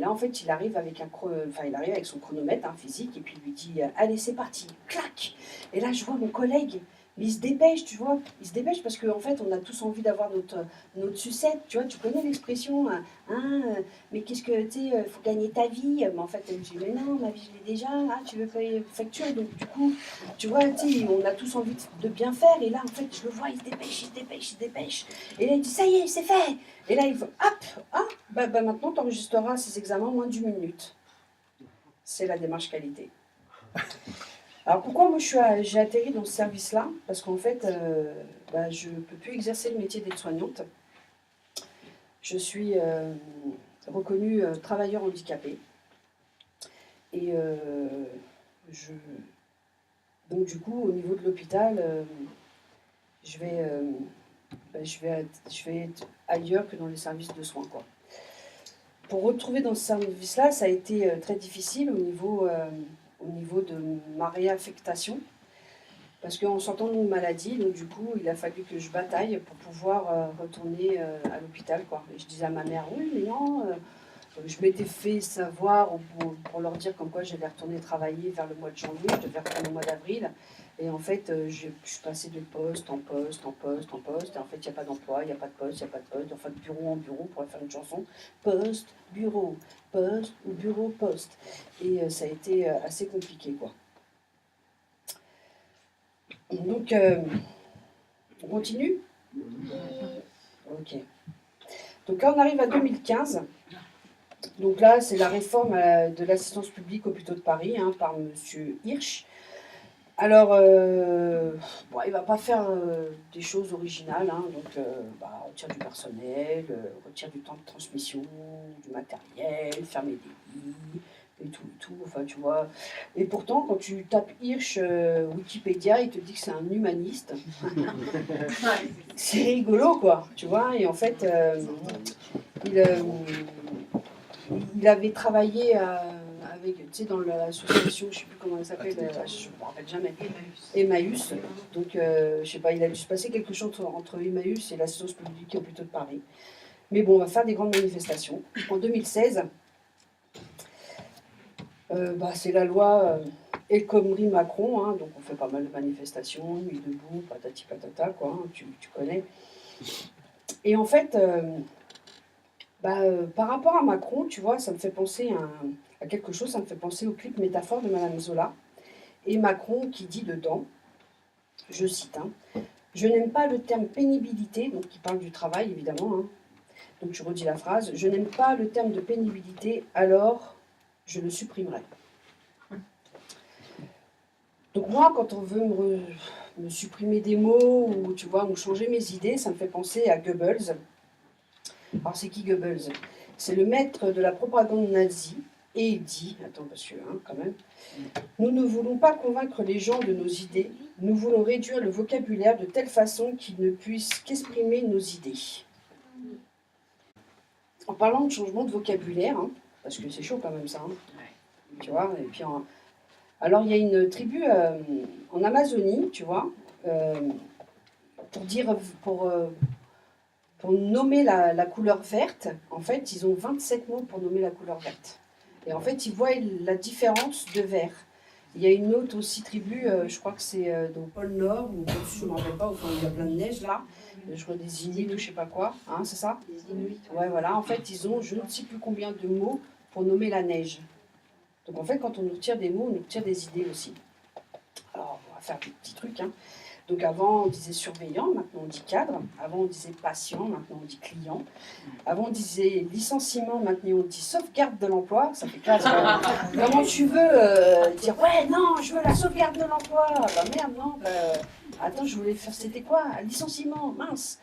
en fait, il arrive avec il arrive avec son chronomètre physique et puis il lui dit allez, c'est parti, clac. Et là, je vois mon collègue, mais il se dépêche, tu vois, il se dépêche parce qu'en fait, on a tous envie d'avoir notre sucette, tu vois, tu connais l'expression, mais qu'est-ce que, tu sais, faut gagner ta vie. Mais en fait, elle me dit mais non, ma vie, je l'ai déjà, tu veux payer facture, donc du coup, tu vois, tu sais, on a tous envie de bien faire. Et là, en fait, je le vois, il se dépêche, il se dépêche, il se dépêche. Et là, il dit ça y est, c'est fait. Et là, il fait hop, maintenant, tu enregistreras ces examens en moins d'1 minute. C'est la démarche qualité. Alors pourquoi moi j'ai atterri dans ce service-là? Parce qu'en fait, je ne peux plus exercer le métier d'aide-soignante. Je suis reconnue travailleur handicapé. Et donc du coup, au niveau de l'hôpital, je vais être ailleurs que dans les services de soins, quoi. Pour retrouver dans ce service-là, ça a été très difficile au niveau de ma réaffectation. Parce qu'en sortant d'une maladie, donc du coup, il a fallu que je bataille pour pouvoir retourner à l'hôpital, quoi. Et je disais à ma mère, oui, mais non, je m'étais fait savoir pour leur dire comme quoi j'allais retourner travailler vers le mois de janvier, je devais retourner au mois d'avril. Et en fait, je suis passée de poste en poste, en poste, en poste. Et en fait, il n'y a pas d'emploi, il n'y a pas de poste, il n'y a pas de poste. Enfin, de bureau en bureau, pour faire une chanson. Poste, bureau, poste ou bureau, poste. Et ça a été assez compliqué, quoi. Donc, on continue? Ok. Donc là, on arrive à 2015. Donc là, c'est la réforme de l'assistance publique hôpitaux de Paris par M. Hirsch. Alors, il ne va pas faire des choses originales, retire du personnel, retire du temps de transmission, du matériel, fermer des lits, et tout, enfin tu vois. Et pourtant, quand tu tapes Hirsch Wikipédia, il te dit que c'est un humaniste. C'est rigolo, quoi, tu vois. Et en fait, il avait travaillé avec, tu sais, dans l'association, je ne sais plus comment elle s'appelle, je ne me rappelle jamais, Emmaüs. Donc, je sais pas, il a dû se passer quelque chose entre Emmaüs et l'assistance publique hôpitaux de Paris. Mais bon, on va faire des grandes manifestations. En 2016, c'est la loi El Khomri Macron, donc on fait pas mal de manifestations, nuit debout, patati patata, quoi, tu connais. Et en fait, par rapport à Macron, tu vois, ça me fait penser à quelque chose, ça me fait penser au clip Métaphore de Madame Zola. Et Macron qui dit dedans, je cite, je n'aime pas le terme pénibilité, donc il parle du travail évidemment, donc je redis la phrase, je n'aime pas le terme de pénibilité, alors je le supprimerai. Donc moi, quand on veut me supprimer des mots ou tu vois, ou changer mes idées, ça me fait penser à Goebbels. Alors c'est qui Goebbels? C'est le maître de la propagande nazie. Et il dit, attends parce que quand même, nous ne voulons pas convaincre les gens de nos idées, nous voulons réduire le vocabulaire de telle façon qu'ils ne puissent qu'exprimer nos idées. En parlant de changement de vocabulaire, parce que c'est chaud quand même ça, tu vois, et puis alors il y a une tribu en Amazonie, tu vois, pour nommer la couleur verte, en fait, ils ont 27 mots pour nommer la couleur verte. Et en fait, ils voient la différence de vert. Il y a une autre aussi tribu, je crois que c'est dans le pôle Nord, ou je ne me rappelle pas, enfin, il y a plein de neige là, je crois des Inuits ou je ne sais pas quoi, c'est ça? Des Inuits. Ouais, voilà, en fait, ils ont je ne sais plus combien de mots pour nommer la neige. Donc en fait, quand on nous retire des mots, on nous retire des idées aussi. Alors, on va faire des petits trucs, Donc avant, on disait surveillant, maintenant on dit cadre. Avant, on disait patient, maintenant on dit client. Avant, on disait licenciement, maintenant on dit sauvegarde de l'emploi. Ça fait classe. Comment tu veux dire, ouais, non, je veux la sauvegarde de l'emploi. Bah merde, non. Attends, je voulais faire, c'était quoi? Licenciement, mince.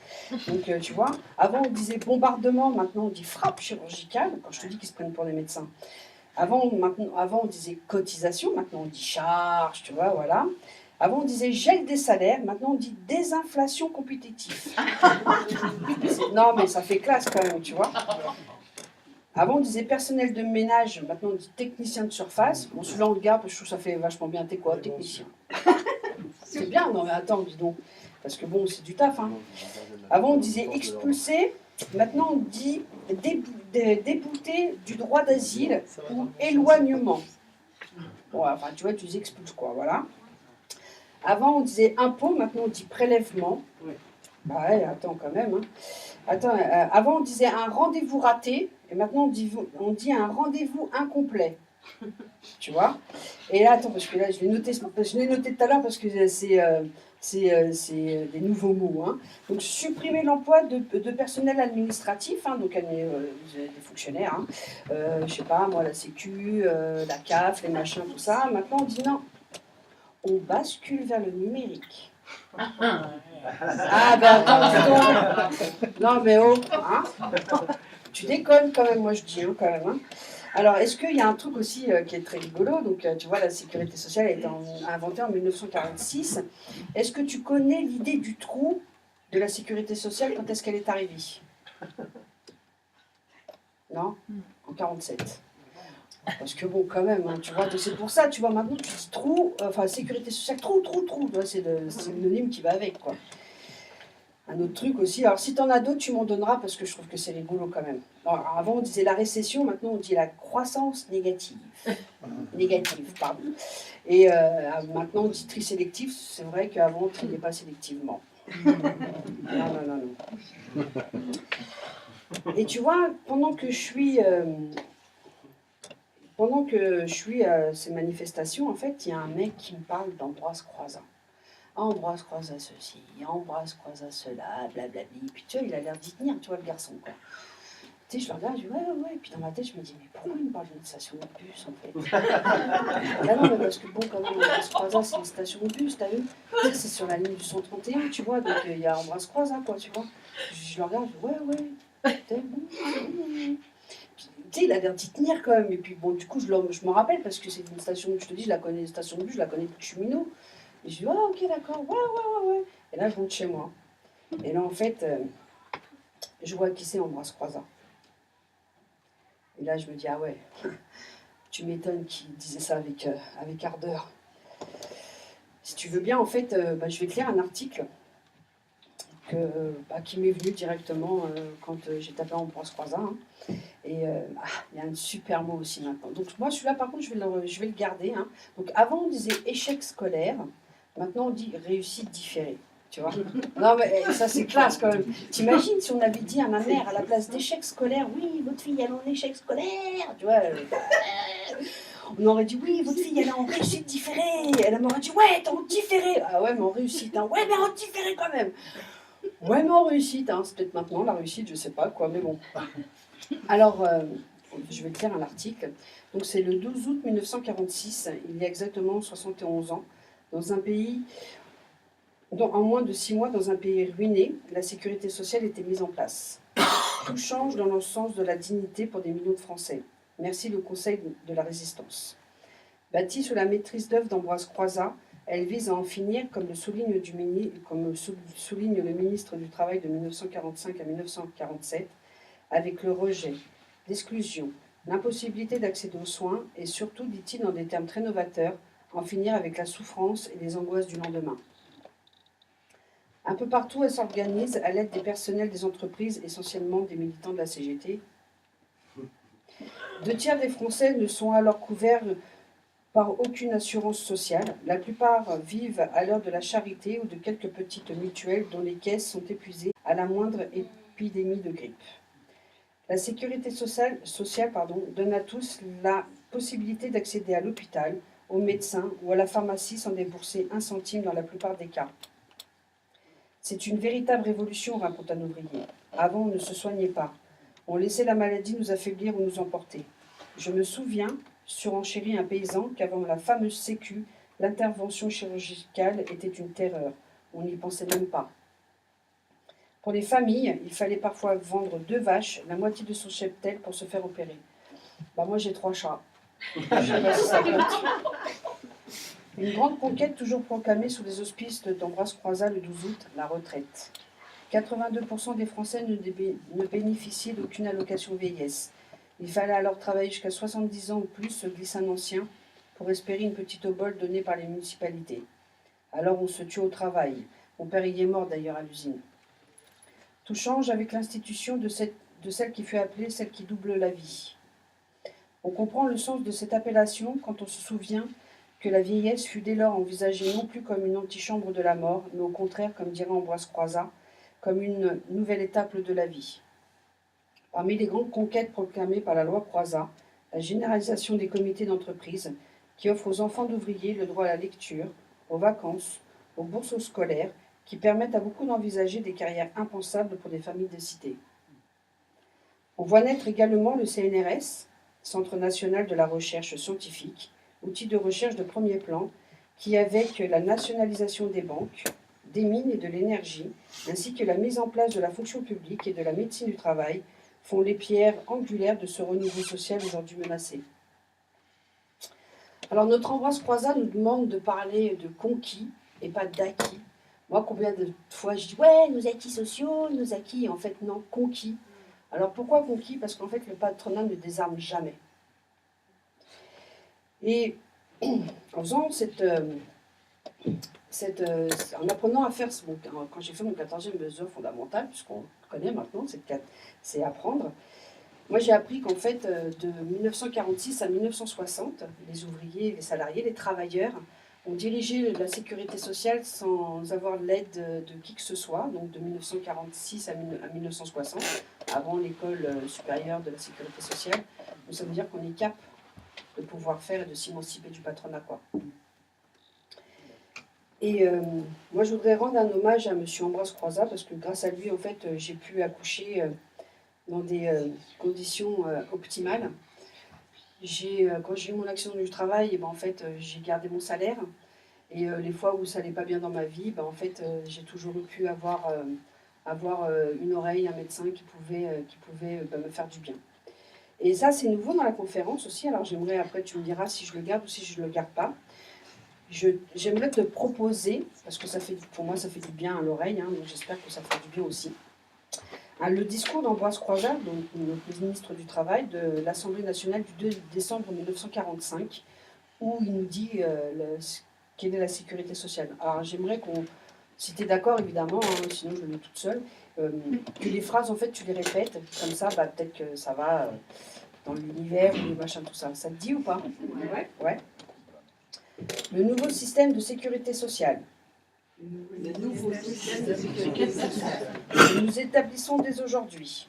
Donc, tu vois, avant, on disait bombardement, maintenant on dit frappe chirurgicale. Quand je te dis qu'ils se prennent pour des médecins. Avant, on disait cotisation, maintenant on dit charge, tu vois, voilà. Avant, on disait gel des salaires, maintenant on dit désinflation compétitive. Non, mais ça fait classe quand même, tu vois. Avant, on disait personnel de ménage, maintenant on dit technicien de surface. Bon, celui-là, on le garde, parce que je trouve que ça fait vachement bien. T'es quoi, technicien? C'est bien, non mais attends, dis donc. Parce que bon, c'est du taf, Avant, on disait expulsé, maintenant on dit débouté du droit d'asile ou éloignement. Bon, enfin, tu vois, tu les expulses, quoi, voilà. Avant, on disait impôt, maintenant, on dit prélèvement. Oui. Bah ouais, attends, quand même. Hein. Attends, avant, on disait un rendez-vous raté, et maintenant, on dit un rendez-vous incomplet. Tu vois? Et là, attends, parce que là, je l'ai noté tout à l'heure parce que c'est des nouveaux mots. Hein. Donc, supprimer l'emploi de personnel administratif, hein, donc des fonctionnaires, hein. Je sais pas, moi, la Sécu, la CAF, les machins, tout ça. Maintenant, on dit non, on bascule vers le numérique. Ah, ben attends, dis donc. Non, mais oh, hein? Tu déconnes quand même, moi je dis, hein, quand même. Hein. Alors, est-ce qu'il y a un truc aussi qui est très rigolo? Donc, tu vois, la sécurité sociale a été inventée en 1946. Est-ce que tu connais l'idée du trou de la sécurité sociale quand est-ce qu'elle est arrivée? Non? En 47. Parce que bon, quand même, hein, tu vois, c'est pour ça, tu vois, maintenant tu dis trou, enfin, sécurité sociale, trou, c'est le synonyme qui va avec, quoi. Un autre truc aussi, alors si tu en as d'autres, tu m'en donneras parce que je trouve que c'est rigolo quand même. Alors, avant on disait la récession, maintenant on dit la croissance négative. Négative, pardon. Et maintenant on dit tri sélectif, c'est vrai qu'avant on ne triait pas sélectivement. Non. Et tu vois, pendant que je suis à ces manifestations, en fait, il y a un mec qui me parle d'Ambroise Croizat. Ambroise Croizat ceci, Ambroise Croizat cela, blablabli. Puis tu vois, il a l'air d'y tenir, tu vois, le garçon, quoi. Tu sais, je le regarde, je dis ouais. Puis dans ma tête, je me dis, mais pourquoi il me parle d'une station de bus, en fait? Ah non, mais parce que bon, quand même, Ambroise Croizat, c'est une station de bus, t'as vu? Tu sais, c'est sur la ligne du 131, tu vois, donc il y a Ambroise Croizat, quoi, tu vois. Je le regarde, je dis ouais. T'es bon. Tu sais, il a l'air d'y tenir quand même. Et puis bon, du coup, je m'en rappelle parce que c'est une station, je te dis, je la connais, station de bus, je la connais depuis que je suis minot. Et je dis, ah ok, d'accord, ouais. Et là, je rentre chez moi. Et là, en fait, je vois qui c'est Ambroise Croizat. Et là, je me dis, ah ouais, tu m'étonnes qu'il disait ça avec ardeur. Si tu veux bien, en fait, je vais te lire un article qui m'est venu directement quand j'ai tapé Ambroise Croizat. Hein. Et il y a un super mot aussi maintenant. Donc moi, celui-là, par contre, je vais le garder. Hein. Donc avant, on disait échec scolaire. Maintenant, on dit réussite différée. Tu vois? Non, mais ça, c'est classe quand même. T'imagines si on avait dit à ma mère, à la place d'échec scolaire, oui, votre fille, elle est en échec scolaire. Tu vois? On aurait dit, oui, votre fille, elle est en réussite différée. Elle m'aurait dit, ouais, t'es en différé. Ah ouais, mais en réussite. Hein. Ouais, mais en différé quand même. Ouais, mais en réussite. Hein. C'est peut-être maintenant la réussite, je sais pas quoi, mais bon. Alors, je vais te lire un article. Donc, c'est le 12 août 1946, il y a exactement 71 ans, dans un pays, en moins de 6 mois, dans un pays ruiné, la sécurité sociale était mise en place. Tout change dans le sens de la dignité pour des millions de Français. Merci le Conseil de la Résistance. Bâtie sous la maîtrise d'œuvre d'Ambroise Croizat, elle vise à en finir, comme le souligne le ministre du Travail de 1945 à 1947, avec le rejet, l'exclusion, l'impossibilité d'accéder aux soins et surtout, dit-il dans des termes très novateurs, en finir avec la souffrance et les angoisses du lendemain. Un peu partout, elle s'organise à l'aide des personnels des entreprises, essentiellement des militants de la CGT. 2/3 des Français ne sont alors couverts par aucune assurance sociale. La plupart vivent à l'heure de la charité ou de quelques petites mutuelles dont les caisses sont épuisées à la moindre épidémie de grippe. La sécurité sociale donne à tous la possibilité d'accéder à l'hôpital, au médecin ou à la pharmacie sans débourser un centime dans la plupart des cas. C'est une véritable révolution, raconte un ouvrier. Avant, on ne se soignait pas. On laissait la maladie nous affaiblir ou nous emporter. Je me souviens, surenchérit un paysan, qu'avant la fameuse Sécu, l'intervention chirurgicale était une terreur. On n'y pensait même pas. Pour les familles, il fallait parfois vendre 2 vaches, la moitié de son cheptel pour se faire opérer. Moi, j'ai 3 chats. Je sais pas si ça compte. Une grande conquête toujours proclamée sous les auspices d'Ambroise Croizat le 12 août, la retraite. 82% des Français ne bénéficiaient d'aucune allocation vieillesse. Il fallait alors travailler jusqu'à 70 ans ou plus, se glisse un ancien, pour espérer une petite obole donnée par les municipalités. Alors on se tue au travail. Mon père y est mort d'ailleurs à l'usine. Tout change avec l'institution de cette de celle qui fut appelée celle qui double la vie. On comprend le sens de cette appellation quand on se souvient que la vieillesse fut dès lors envisagée non plus comme une antichambre de la mort, mais au contraire, comme dirait Ambroise Croizat, comme une nouvelle étape de la vie. Parmi les grandes conquêtes proclamées par la loi Croizat, la généralisation des comités d'entreprise qui offrent aux enfants d'ouvriers le droit à la lecture, aux vacances, aux bourses scolaires, qui permettent à beaucoup d'envisager des carrières impensables pour des familles de cité. On voit naître également le CNRS, Centre national de la recherche scientifique, outil de recherche de premier plan, qui, avec la nationalisation des banques, des mines et de l'énergie, ainsi que la mise en place de la fonction publique et de la médecine du travail, font les pierres angulaires de ce renouveau social aujourd'hui menacé. Alors notre Ambroise Croizat nous demande de parler de conquis et pas d'acquis. Moi, combien de fois je dis « ouais, nos acquis sociaux, nos acquis », en fait non, conquis. Alors pourquoi conquis? Parce qu'en fait le patronat ne désarme jamais. Et en faisant en apprenant à faire, quand j'ai fait mon 14e mesure fondamentale, puisqu'on connaît maintenant, c'est apprendre, moi j'ai appris qu'en fait de 1946 à 1960, les ouvriers, les salariés, les travailleurs ont dirigé la sécurité sociale sans avoir l'aide de qui que ce soit, donc de 1946 à 1960, avant l'école supérieure de la sécurité sociale. Donc ça veut dire qu'on est capable de pouvoir faire et de s'émanciper du patronat, quoi. Et moi, je voudrais rendre un hommage à M. Ambroise Croizat, parce que grâce à lui, en fait, j'ai pu accoucher dans des conditions optimales. Quand j'ai eu mon accident du travail, en fait, j'ai gardé mon salaire. Et les fois où ça n'allait pas bien dans ma vie, en fait, j'ai toujours pu avoir une oreille, un médecin qui pouvait me faire du bien. Et ça, c'est nouveau dans la conférence aussi. Alors j'aimerais, après tu me diras si je le garde ou si je ne le garde pas. J'aimerais te proposer, parce que pour moi ça fait du bien à l'oreille, donc j'espère que ça fera du bien aussi, le discours d'Ambroise Croizat, donc notre ministre du Travail, de l'Assemblée nationale du 2 décembre 1945, où il nous dit quelle est la sécurité sociale. Alors j'aimerais si tu es d'accord évidemment, sinon je le mets toute seule, que les phrases en fait tu les répètes, comme ça peut-être que ça va dans l'univers ou le machin tout ça. Ça te dit ou pas? Ouais. Le nouveau système de sécurité sociale. Le nouveau système de sécurité sociale Que nous établissons dès aujourd'hui.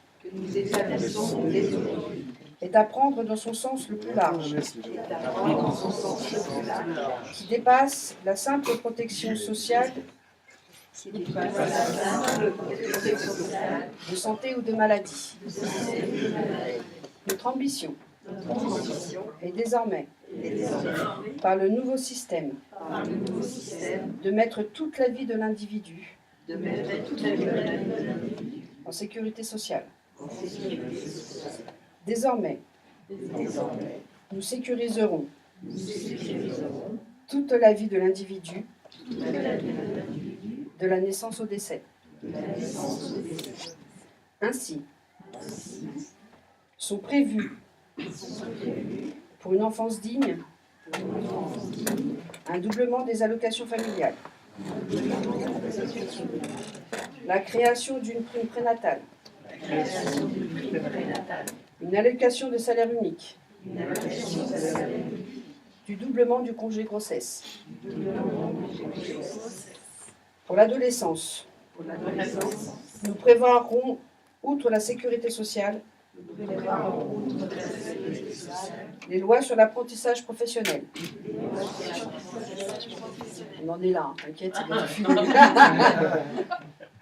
Est à prendre dans son sens le plus large. Qui dépasse la simple protection sociale de santé ou de maladie. Notre ambition est désormais, par le nouveau système, de mettre toute la vie de l'individu en sécurité sociale. Désormais, nous sécuriserons toute la vie de l'individu de la naissance au décès. Ainsi, sont prévus pour une enfance digne un doublement des allocations familiales, la création d'une prime prénatale, une allocation de salaire unique, du doublement du congé grossesse. Pour l'adolescence, nous prévoirons, outre la sécurité sociale, les lois sur l'apprentissage professionnel. On en est là, t'inquiète, c'est bien fini.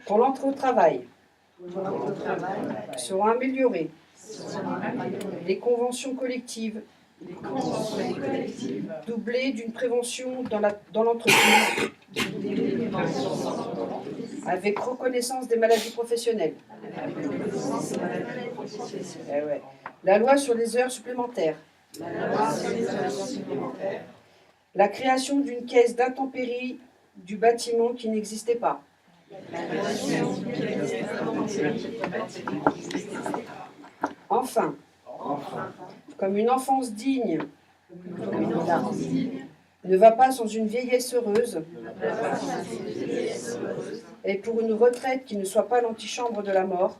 Pour l'entrée au travail, seront améliorées les conventions collectives, doublées d'une prévention dans l'entreprise, avec reconnaissance des maladies professionnelles. La loi sur les heures supplémentaires. La création d'une caisse d'intempéries du bâtiment qui n'existait pas. Enfin, comme une enfance digne ne va pas sans une vieillesse heureuse, et pour une retraite qui ne soit pas l'antichambre de la mort,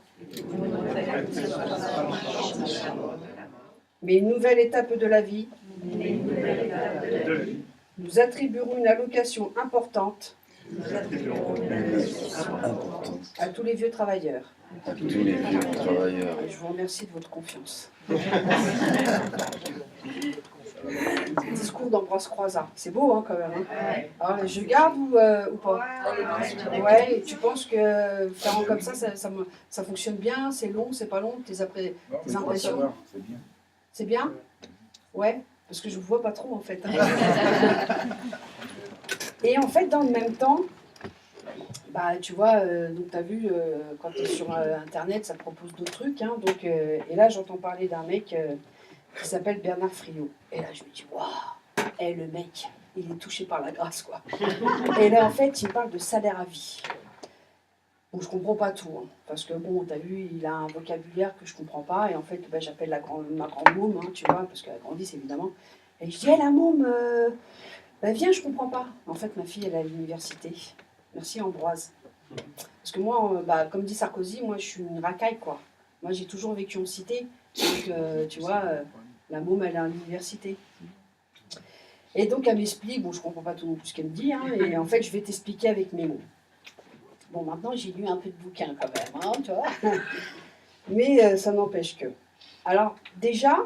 mais une nouvelle étape de la vie, nous attribuerons une allocation importante à tous les vieux travailleurs. Tous les vieux travailleurs. Et je vous remercie de votre confiance. Discours d'Ambroise Croizat. C'est beau quand même. Alors, je garde ou pas? Ouais, et tu penses que faire comme ça fonctionne bien? C'est long, c'est pas long? Tes impressions? C'est bien? Ouais, parce que je ne vous vois pas trop en fait. Et en fait, dans le même temps, tu vois, donc tu as vu, quand tu es sur Internet, ça te propose d'autres trucs. Donc, et là, j'entends parler d'un mec qui s'appelle Bernard Friot. Et là, je me dis, waouh, le mec, il est touché par la grâce, quoi. Et là, en fait, il parle de salaire à vie. Bon, je comprends pas tout, parce que bon, tu as vu, il a un vocabulaire que je comprends pas. Et en fait, j'appelle ma grande môme, tu vois, parce qu'elle grandit évidemment. Et je dis, la môme, viens, je comprends pas. En fait, ma fille, elle est à l'université. Merci Ambroise. Parce que moi, comme dit Sarkozy, moi je suis une racaille, quoi. Moi j'ai toujours vécu en cité. Donc tu vois, la môme elle est à l'université. Et donc elle m'explique, bon je comprends pas tout ce qu'elle me dit, et en fait je vais t'expliquer avec mes mots. Bon maintenant j'ai lu un peu de bouquins quand même, tu vois. Mais ça n'empêche que. Alors déjà,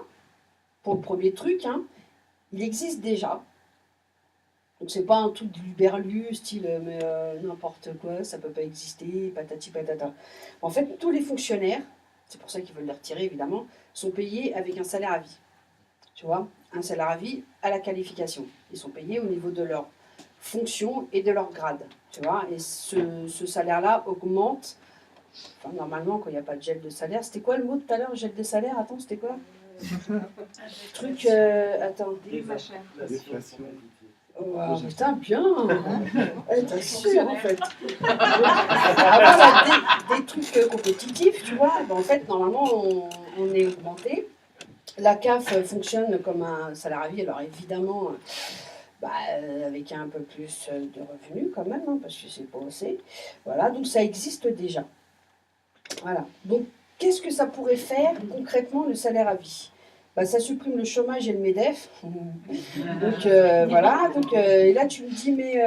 pour le premier truc, il existe déjà. Donc c'est pas un truc du berlu, style n'importe quoi, ça peut pas exister, patati patata. En fait, tous les fonctionnaires, c'est pour ça qu'ils veulent les retirer évidemment, sont payés avec un salaire à vie. Tu vois, un salaire à vie à la qualification. Ils sont payés au niveau de leur fonction et de leur grade. Tu vois, et ce salaire-là augmente. Enfin, normalement, quand il n'y a pas de gel de salaire, c'était quoi le mot tout à l'heure, gel de salaire? Attends, c'était quoi? Truc, attends. Déflation. Oh, putain, bien. T'es sûr, en fait. Avoir des trucs compétitifs, tu vois, en fait, normalement, on est augmenté. La CAF fonctionne comme un salaire à vie, alors évidemment, avec un peu plus de revenus quand même, parce que c'est pas assez. Voilà, donc ça existe déjà. Voilà. Donc, qu'est-ce que ça pourrait faire concrètement le salaire à vie? Ça supprime le chômage et le MEDEF. Donc voilà, et là tu me dis, mais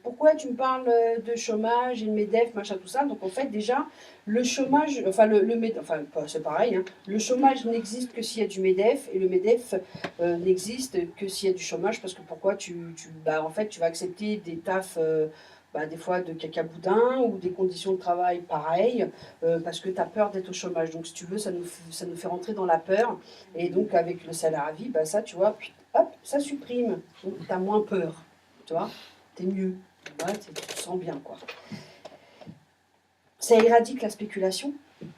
pourquoi tu me parles de chômage et de MEDEF, machin, tout ça? Donc en fait déjà, le chômage, enfin le MEDEF, enfin c'est pareil, le chômage n'existe que s'il y a du MEDEF, et le MEDEF n'existe que s'il y a du chômage, parce que pourquoi en fait tu vas accepter des tafs des fois de cacaboudin ou des conditions de travail pareilles, parce que tu as peur d'être au chômage. Donc si tu veux, ça nous fait rentrer dans la peur. Et donc avec le salaire à vie, ça tu vois, puis hop, ça supprime. Donc tu as moins peur, tu vois, tu es mieux, tu te sens bien, quoi. Ça éradique la spéculation. Tu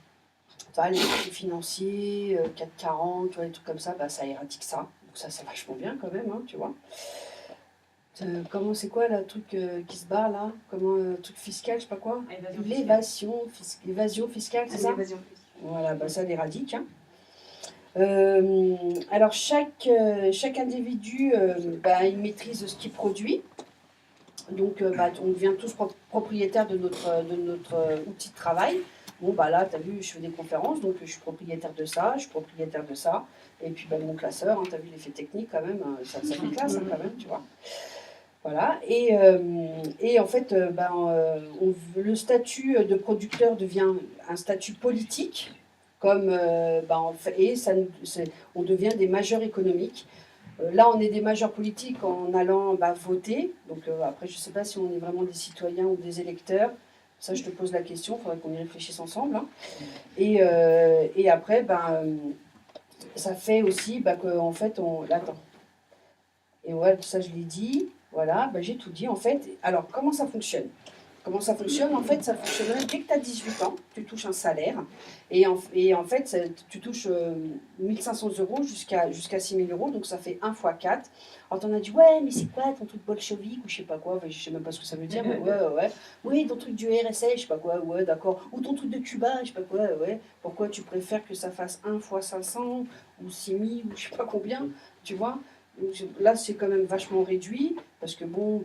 vois, les marchés financiers, 4,40, tu vois, les trucs comme ça, ça éradique ça. Donc ça c'est vachement bien quand même, tu vois. Comment c'est quoi le truc qui se barre là? Comment truc fiscal, je sais pas quoi? L'évasion fiscale, c'est ça? Voilà, ça l'éradique. Alors chaque individu, il maîtrise ce qu'il produit. Donc on devient tous propriétaires de notre outil de travail. Bon là, tu as vu, je fais des conférences, donc je suis propriétaire de ça, je suis propriétaire de ça. Et puis mon classeur, tu as vu l'effet technique quand même, ça fait classe quand même, tu vois. Voilà, et en fait, le statut de producteur devient un statut politique, comme, on devient des majeurs économiques. Là, on est des majeurs politiques en allant voter. Donc après, je ne sais pas si on est vraiment des citoyens ou des électeurs. Ça, je te pose la question, il faudrait qu'on y réfléchisse ensemble. Et après, ça fait aussi qu'en fait, Attends. Et ouais, ça, je l'ai dit. Voilà, j'ai tout dit en fait. Alors, comment ça fonctionne? En fait, ça fonctionnerait dès que tu as 18 ans, tu touches un salaire. Et en fait, tu touches 1 500 € jusqu'à 6 000 €, donc ça fait 1 x 4. Alors, t'en as dit, ouais, mais c'est quoi ton truc bolchevique ou je sais pas quoi? Je sais même pas ce que ça veut dire, mais ouais. Oui, ton truc du RSA, je sais pas quoi, ouais, d'accord. Ou ton truc de Cuba, je sais pas quoi, ouais. Pourquoi tu préfères que ça fasse 1 x 500 ou 6 000 ou je sais pas combien, tu vois? Là, c'est quand même vachement réduit, parce que bon,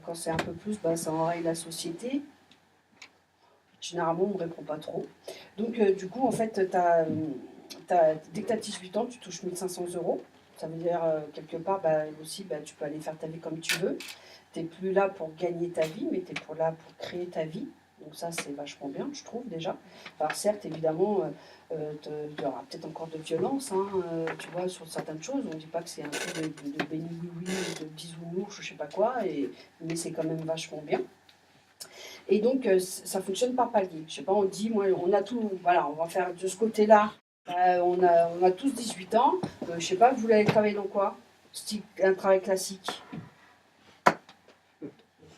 quand c'est un peu plus, ça enraye la société. Généralement, on ne me répond pas trop. Donc, du coup, en fait, dès que tu as 18 ans, tu touches 1500 euros. Ça veut dire, quelque part, aussi, tu peux aller faire ta vie comme tu veux. Tu n'es plus là pour gagner ta vie, mais tu es là pour créer ta vie. Donc ça, c'est vachement bien, je trouve, déjà. Alors certes, évidemment, il y aura peut-être encore de violence, hein, tu vois, sur certaines choses. On ne dit pas que c'est un peu de béni-oui-oui, de bisounours, je ne sais pas quoi, mais c'est quand même vachement bien. Et donc, ça fonctionne par palier. Je sais pas, on dit, moi, on a tout, voilà, on va faire de ce côté-là. On a tous 18 ans. Je sais pas, vous voulez aller travailler dans quoi? Un travail classique.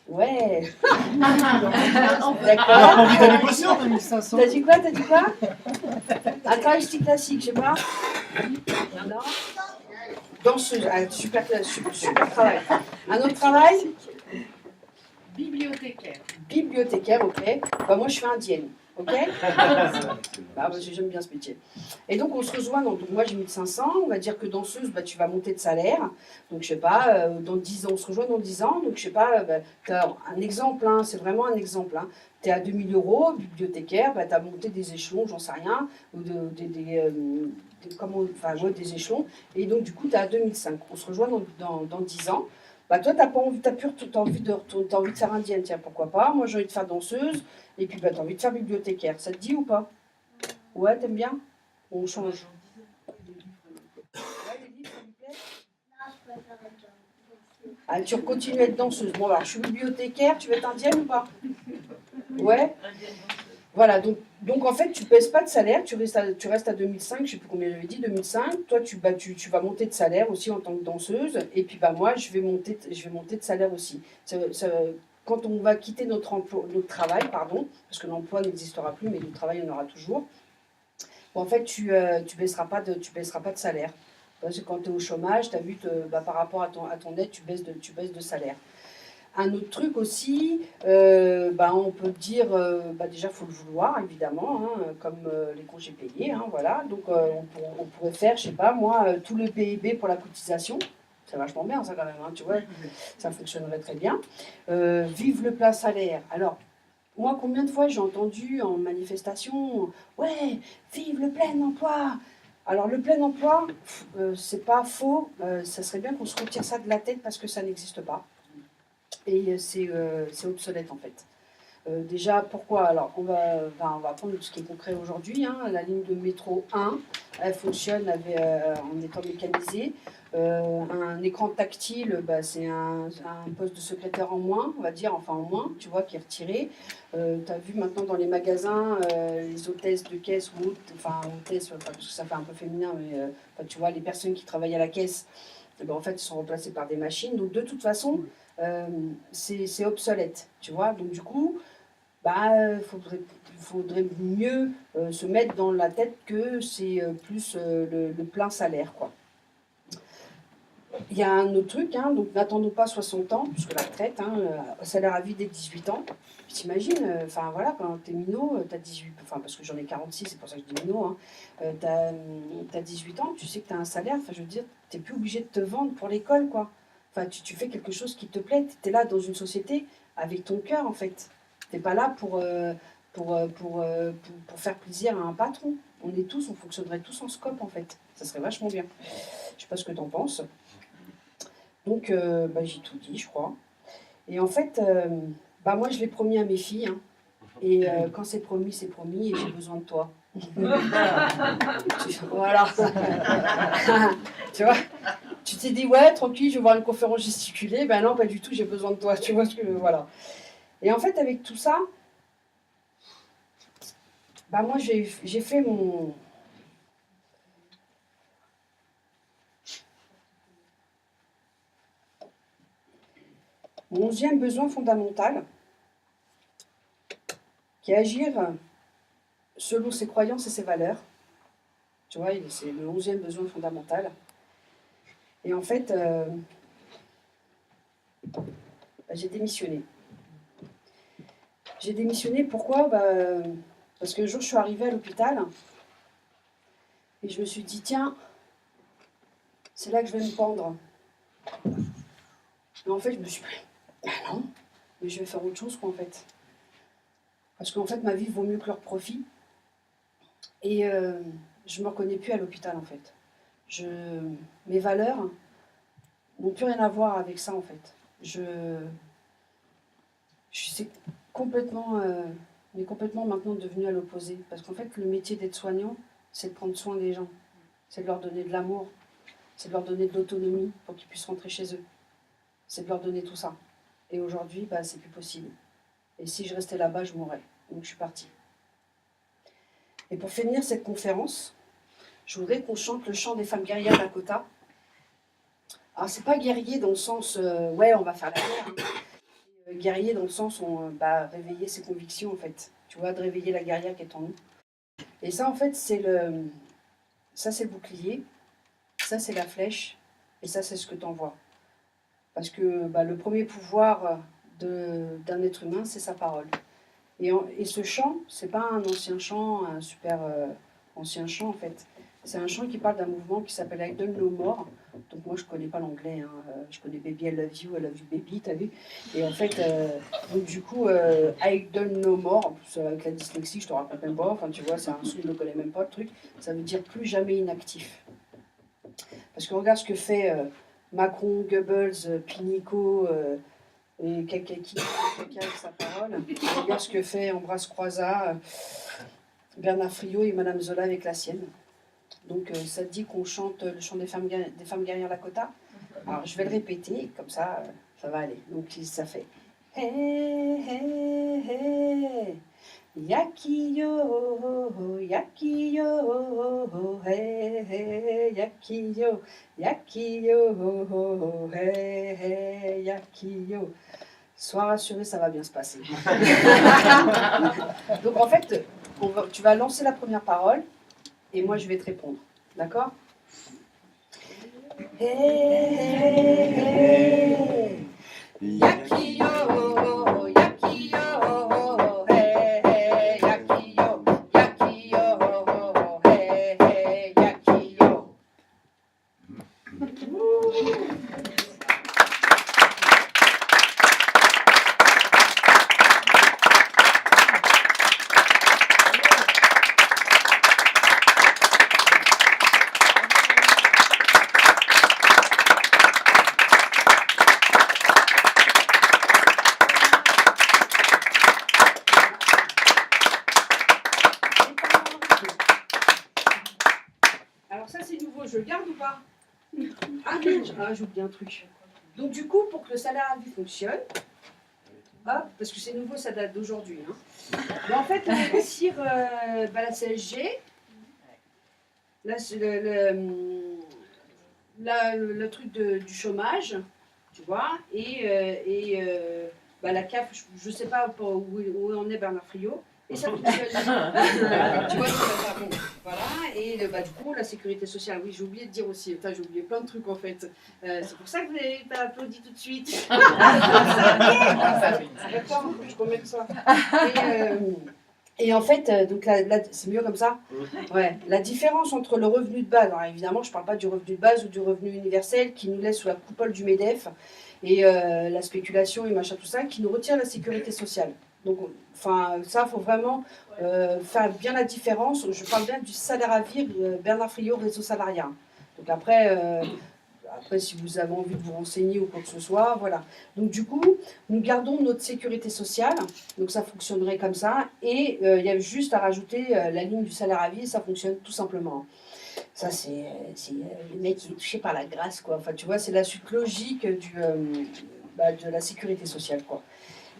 Ouais. On D'accord. a envie d'aller bosser en 2500. T'as dit quoi? Un travail style classique, je sais pas. Non. Danseuse. Ah, super travail. Un autre travail? Bibliothécaire. Bibliothécaire, ok. Moi, je fais indienne, ok. J'aime bien ce métier. Et donc, on se rejoint. Donc, moi, j'ai 1500. On va dire que danseuse, tu vas monter de salaire. Donc, je sais pas, dans 10 ans, on se rejoint dans 10 ans. Donc, je sais pas, tu as un exemple, hein, c'est vraiment un exemple. Hein. Tu es à 2000 euros, bibliothécaire, tu as monté des échelons, j'en sais rien, ou des échelons. Et donc, du coup, tu es à 2005. On se rejoint dans 10 ans. Toi, tu n'as pas envie, t'as envie de faire indienne, tiens, pourquoi pas. Moi, j'ai envie de faire danseuse, et puis tu as envie de faire bibliothécaire. Ça te dit ou pas? Ouais, t'aimes bien? On change. Ouais, les livres, ça vous plaît? Ah, tu continues à être danseuse. Bon, alors, je suis bibliothécaire, tu veux être indienne ou pas? Ouais. Voilà, donc en fait, tu ne pèses pas de salaire, tu restes à 2005, je ne sais plus combien j'avais dit, 2005. Toi, tu vas monter de salaire aussi en tant que danseuse, et puis moi, je vais monter de salaire aussi. Quand on va quitter notre travail, parce que l'emploi n'existera plus, mais le travail, il y en aura toujours, en fait, tu baisseras pas de salaire. Parce que quand tu es au chômage, tu as vu, par rapport à ton aide, tu baisses de salaire. Un autre truc aussi, on peut dire, déjà, il faut le vouloir, évidemment, hein, comme les congés payés, hein, voilà. Donc, on pourrait faire, je sais pas, moi, tout le PIB pour la cotisation. C'est vachement bien, ça, quand même, hein, tu vois, ça fonctionnerait très bien. Vive le plein salaire. Alors, moi, combien de fois j'ai entendu en manifestation, ouais, vive le plein emploi. Alors, le plein emploi, c'est pas faux, ça serait bien qu'on se retire ça de la tête parce que ça n'existe pas. Et c'est obsolète en fait. Déjà, pourquoi? Alors, on va prendre ce qui est concret aujourd'hui. Hein. La ligne de métro 1, elle fonctionne en étant mécanisée. Un écran tactile, c'est un poste de secrétaire en moins, on va dire, enfin en moins, tu vois, qui est retiré. Tu as vu maintenant dans les magasins, les hôtesses de caisse ou hôtesses, parce que ça fait un peu féminin, mais tu vois, les personnes qui travaillent à la caisse, en fait, sont remplacées par des machines. Donc, de toute façon, c'est obsolète, tu vois. Donc, du coup, faudrait mieux se mettre dans la tête que c'est plus le plein salaire, quoi. Il y a un autre truc, hein, donc n'attendons pas 60 ans, puisque la retraite, hein, salaire à vie dès 18 ans. T'imagines, quand t'es minot, t'as 18, parce que j'en ai 46, c'est pour ça que je dis minot, hein, t'as 18 ans, tu sais que t'as un salaire, je veux dire, t'es plus obligé de te vendre pour l'école, quoi. Tu fais quelque chose qui te plaît, t'es là dans une société avec ton cœur, en fait. T'es pas là pour faire plaisir à un patron. On fonctionnerait tous en scope, en fait. Ça serait vachement bien. Je sais pas ce que t'en penses. Donc, j'ai tout dit, je crois. Et en fait, moi, je l'ai promis à mes filles. Hein. Et quand c'est promis, et j'ai besoin de toi. Voilà. Tu vois, tu t'es dit, ouais, tranquille, je vais voir une conférence gesticulée. Ben non, pas du tout, j'ai besoin de toi. Tu vois ce que... Voilà. Et en fait, avec tout ça, moi, j'ai fait mon... Mon 11e besoin fondamental, qui est agir selon ses croyances et ses valeurs. Tu vois, c'est le 11e besoin fondamental. Et en fait, j'ai démissionné. J'ai démissionné, pourquoi? Parce qu'un jour, je suis arrivée à l'hôpital et je me suis dit, tiens, c'est là que je vais me pendre. Mais en fait, je me suis dit, bah non, mais je vais faire autre chose, quoi, en fait. Parce qu'en fait, ma vie vaut mieux que leur profit. Et je ne me reconnais plus à l'hôpital, en fait. Mes valeurs n'ont plus rien à voir avec ça, en fait. Je suis complètement, mais complètement maintenant devenue à l'opposé. Parce qu'en fait, le métier d'être soignant, c'est de prendre soin des gens. C'est de leur donner de l'amour. C'est de leur donner de l'autonomie pour qu'ils puissent rentrer chez eux. C'est de leur donner tout ça. Et aujourd'hui, bah, c'est plus possible. Et si je restais là-bas, je mourrais. Donc je suis partie. Et pour finir cette conférence, je voudrais qu'on chante le chant des femmes guerrières Lakota. Alors c'est pas guerrier dans le sens, ouais, on va faire la guerre. Hein. Guerrier dans le sens, réveiller ses convictions en fait. Tu vois, de réveiller la guerrière qui est en nous. Et ça en fait, c'est le bouclier, ça c'est la flèche, et ça c'est ce que tu envoies. Parce que le premier pouvoir d'un être humain, c'est sa parole. Et ce chant, c'est pas un ancien chant, un super ancien chant en fait. C'est un chant qui parle d'un mouvement qui s'appelle I Don't Know More. Donc moi je connais pas l'anglais, hein. Je connais Baby I Love You Baby, t'as vu. Et en fait, donc du coup, I Don't Know More, en plus avec la dyslexie, je te raconte même pas, enfin tu vois, c'est un son, je ne connais même pas le truc. Ça veut dire plus jamais inactif. Parce que regarde ce que fait Macron, Goebbels, Pinico, et Kakaki avec sa parole. Regarde ce que fait Ambroise Croizat, Bernard Friot et Madame Zola avec la sienne. Donc ça dit qu'on chante le chant des femmes guerrières Lakota. Alors je vais le répéter, comme ça, ça va aller. Donc ça fait hey, hey, hey, yakiyo, yakiyo, hey, hey, yakiyo, yakiyo, hey, hey, yakiyo. Sois rassuré, ça va bien se passer. Donc en fait, tu vas lancer la première parole et moi je vais te répondre. D'accord? Hey, hey, hey. Yakiyo, yakiyo, hey, hey, yakiyo, yakiyo, hey, hey, yakiyo. Alors ça c'est nouveau, je le garde ou pas? Ah merde, j'ai oublié un truc. Donc du coup, pour que le salaire à vie fonctionne, hop, parce que c'est nouveau, ça date d'aujourd'hui. Hein. Mais en fait, on va réussir la CSG, là, c'est le truc du chômage, tu vois, et la CAF, je ne sais pas où en est Bernard Friot. Et ça fonctionne. Tu vois, voilà. Et du coup, la sécurité sociale, oui, j'ai oublié de dire aussi. Enfin, j'ai oublié plein de trucs en fait. C'est pour ça que vous avez pas applaudi tout de suite. Attends, je remets ça. Et en fait, donc là, c'est mieux comme ça. Ouais. La différence entre le revenu de base, alors évidemment, je ne parle pas du revenu de base ou du revenu universel qui nous laisse sous la coupole du MEDEF et la spéculation et machin, tout ça, qui nous retire la sécurité sociale. Donc, enfin, ça, il faut vraiment faire bien la différence. Je parle bien du salaire à vie, Bernard Friot, réseau salariat. Donc après, si vous avez envie de vous renseigner ou quoi que ce soit, voilà. Donc du coup, nous gardons notre sécurité sociale. Donc ça fonctionnerait comme ça. Et il y a juste à rajouter la ligne du salaire à vie et ça fonctionne tout simplement. Ça, c'est le mec qui est touché par la grâce, quoi. Enfin, tu vois, c'est la suite logique de la sécurité sociale, quoi.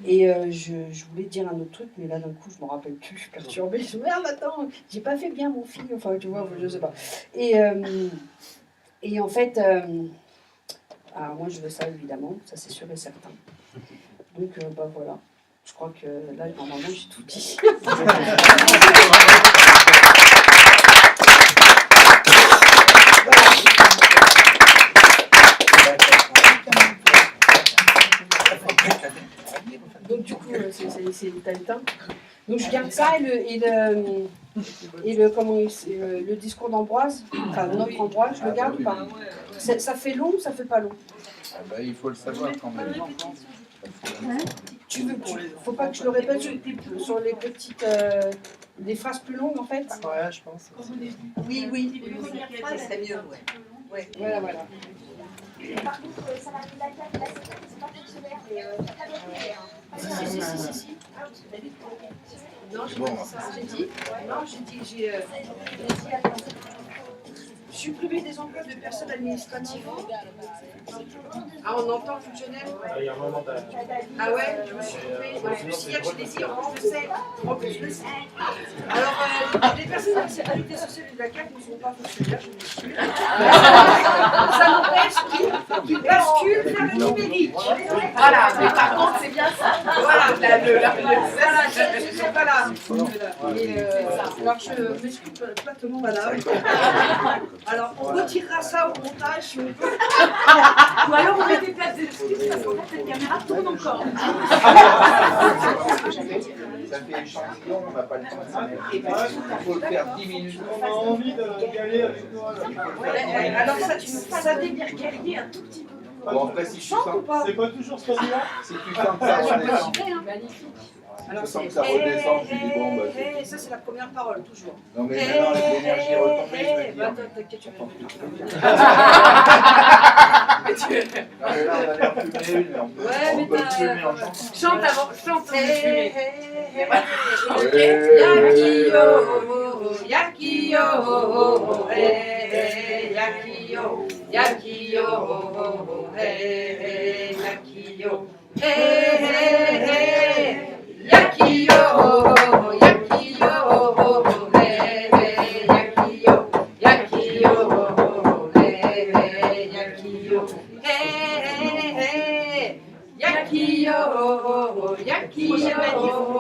Et je voulais dire un autre truc, mais là d'un coup je me rappelle plus, je suis perturbée. Je me dis merde, attends, j'ai pas fait bien mon film, enfin tu vois, je sais pas. Et en fait, alors moi je veux ça évidemment, ça c'est sûr et certain. Donc voilà, je crois que là normalement j'ai tout dit. Donc du coup, c'est l'état. Donc je garde ça et le discours d'Ambroise, enfin notre Ambroise, je le garde ou pas? Ça fait long ou ça fait pas long? Ah bah, il faut le savoir quand même. Faut pas que je le répète sur les petites, des phrases plus longues en fait. Ouais, je pense. Oui, oui. Ça serait mieux, ouais. Ouais. Voilà, voilà. Par contre, ça va la séquence, c'est pas fonctionnaire, mais très bien fait. Si. Non, j'ai pas dit ça. J'ai dit non, j'ai supprimé des emplois de personnes administratives. Ah, on entend fonctionnaire. Il y a un moment Ah ouais, je me suis trompée. Je me suis dit, je l'ai dit, en plus je le sais. Alors, les personnes de la sécurité sociale et de la CAF ne sont pas fonctionnaires, je m'excuse. Ça n'empêche qu'ils basculent vers le numérique. Voilà, mais par contre, c'est bien ça. Voilà, voilà. Alors, je m'excuse platement, madame. Alors, on retirera ça au montage si on peut. Ou alors on met des places d'excuses parce qu'en fait, cette caméra tourne encore. Ça fait échantillon, on n'a pas le temps de s'en mettre. Il faut le faire 10 minutes. On a envie de galer avec toi. Alors, ça, tu ça déguerguer un tout petit peu. Bon, après, si tu sens, C'est pas toujours ce là si tu sens que ça redescend, Magnifique. tu sens que ça redescend, tu dis bon, bah, Ça, c'est la première parole, toujours. non mais maintenant, l'énergie est retombée, je veux dire. T'inquiète, tu vas Non, mais là, on a l'air de fumer une, mais on peut fumer en chantant. Chante avant, chante. Yakio, Yakio, Yakio,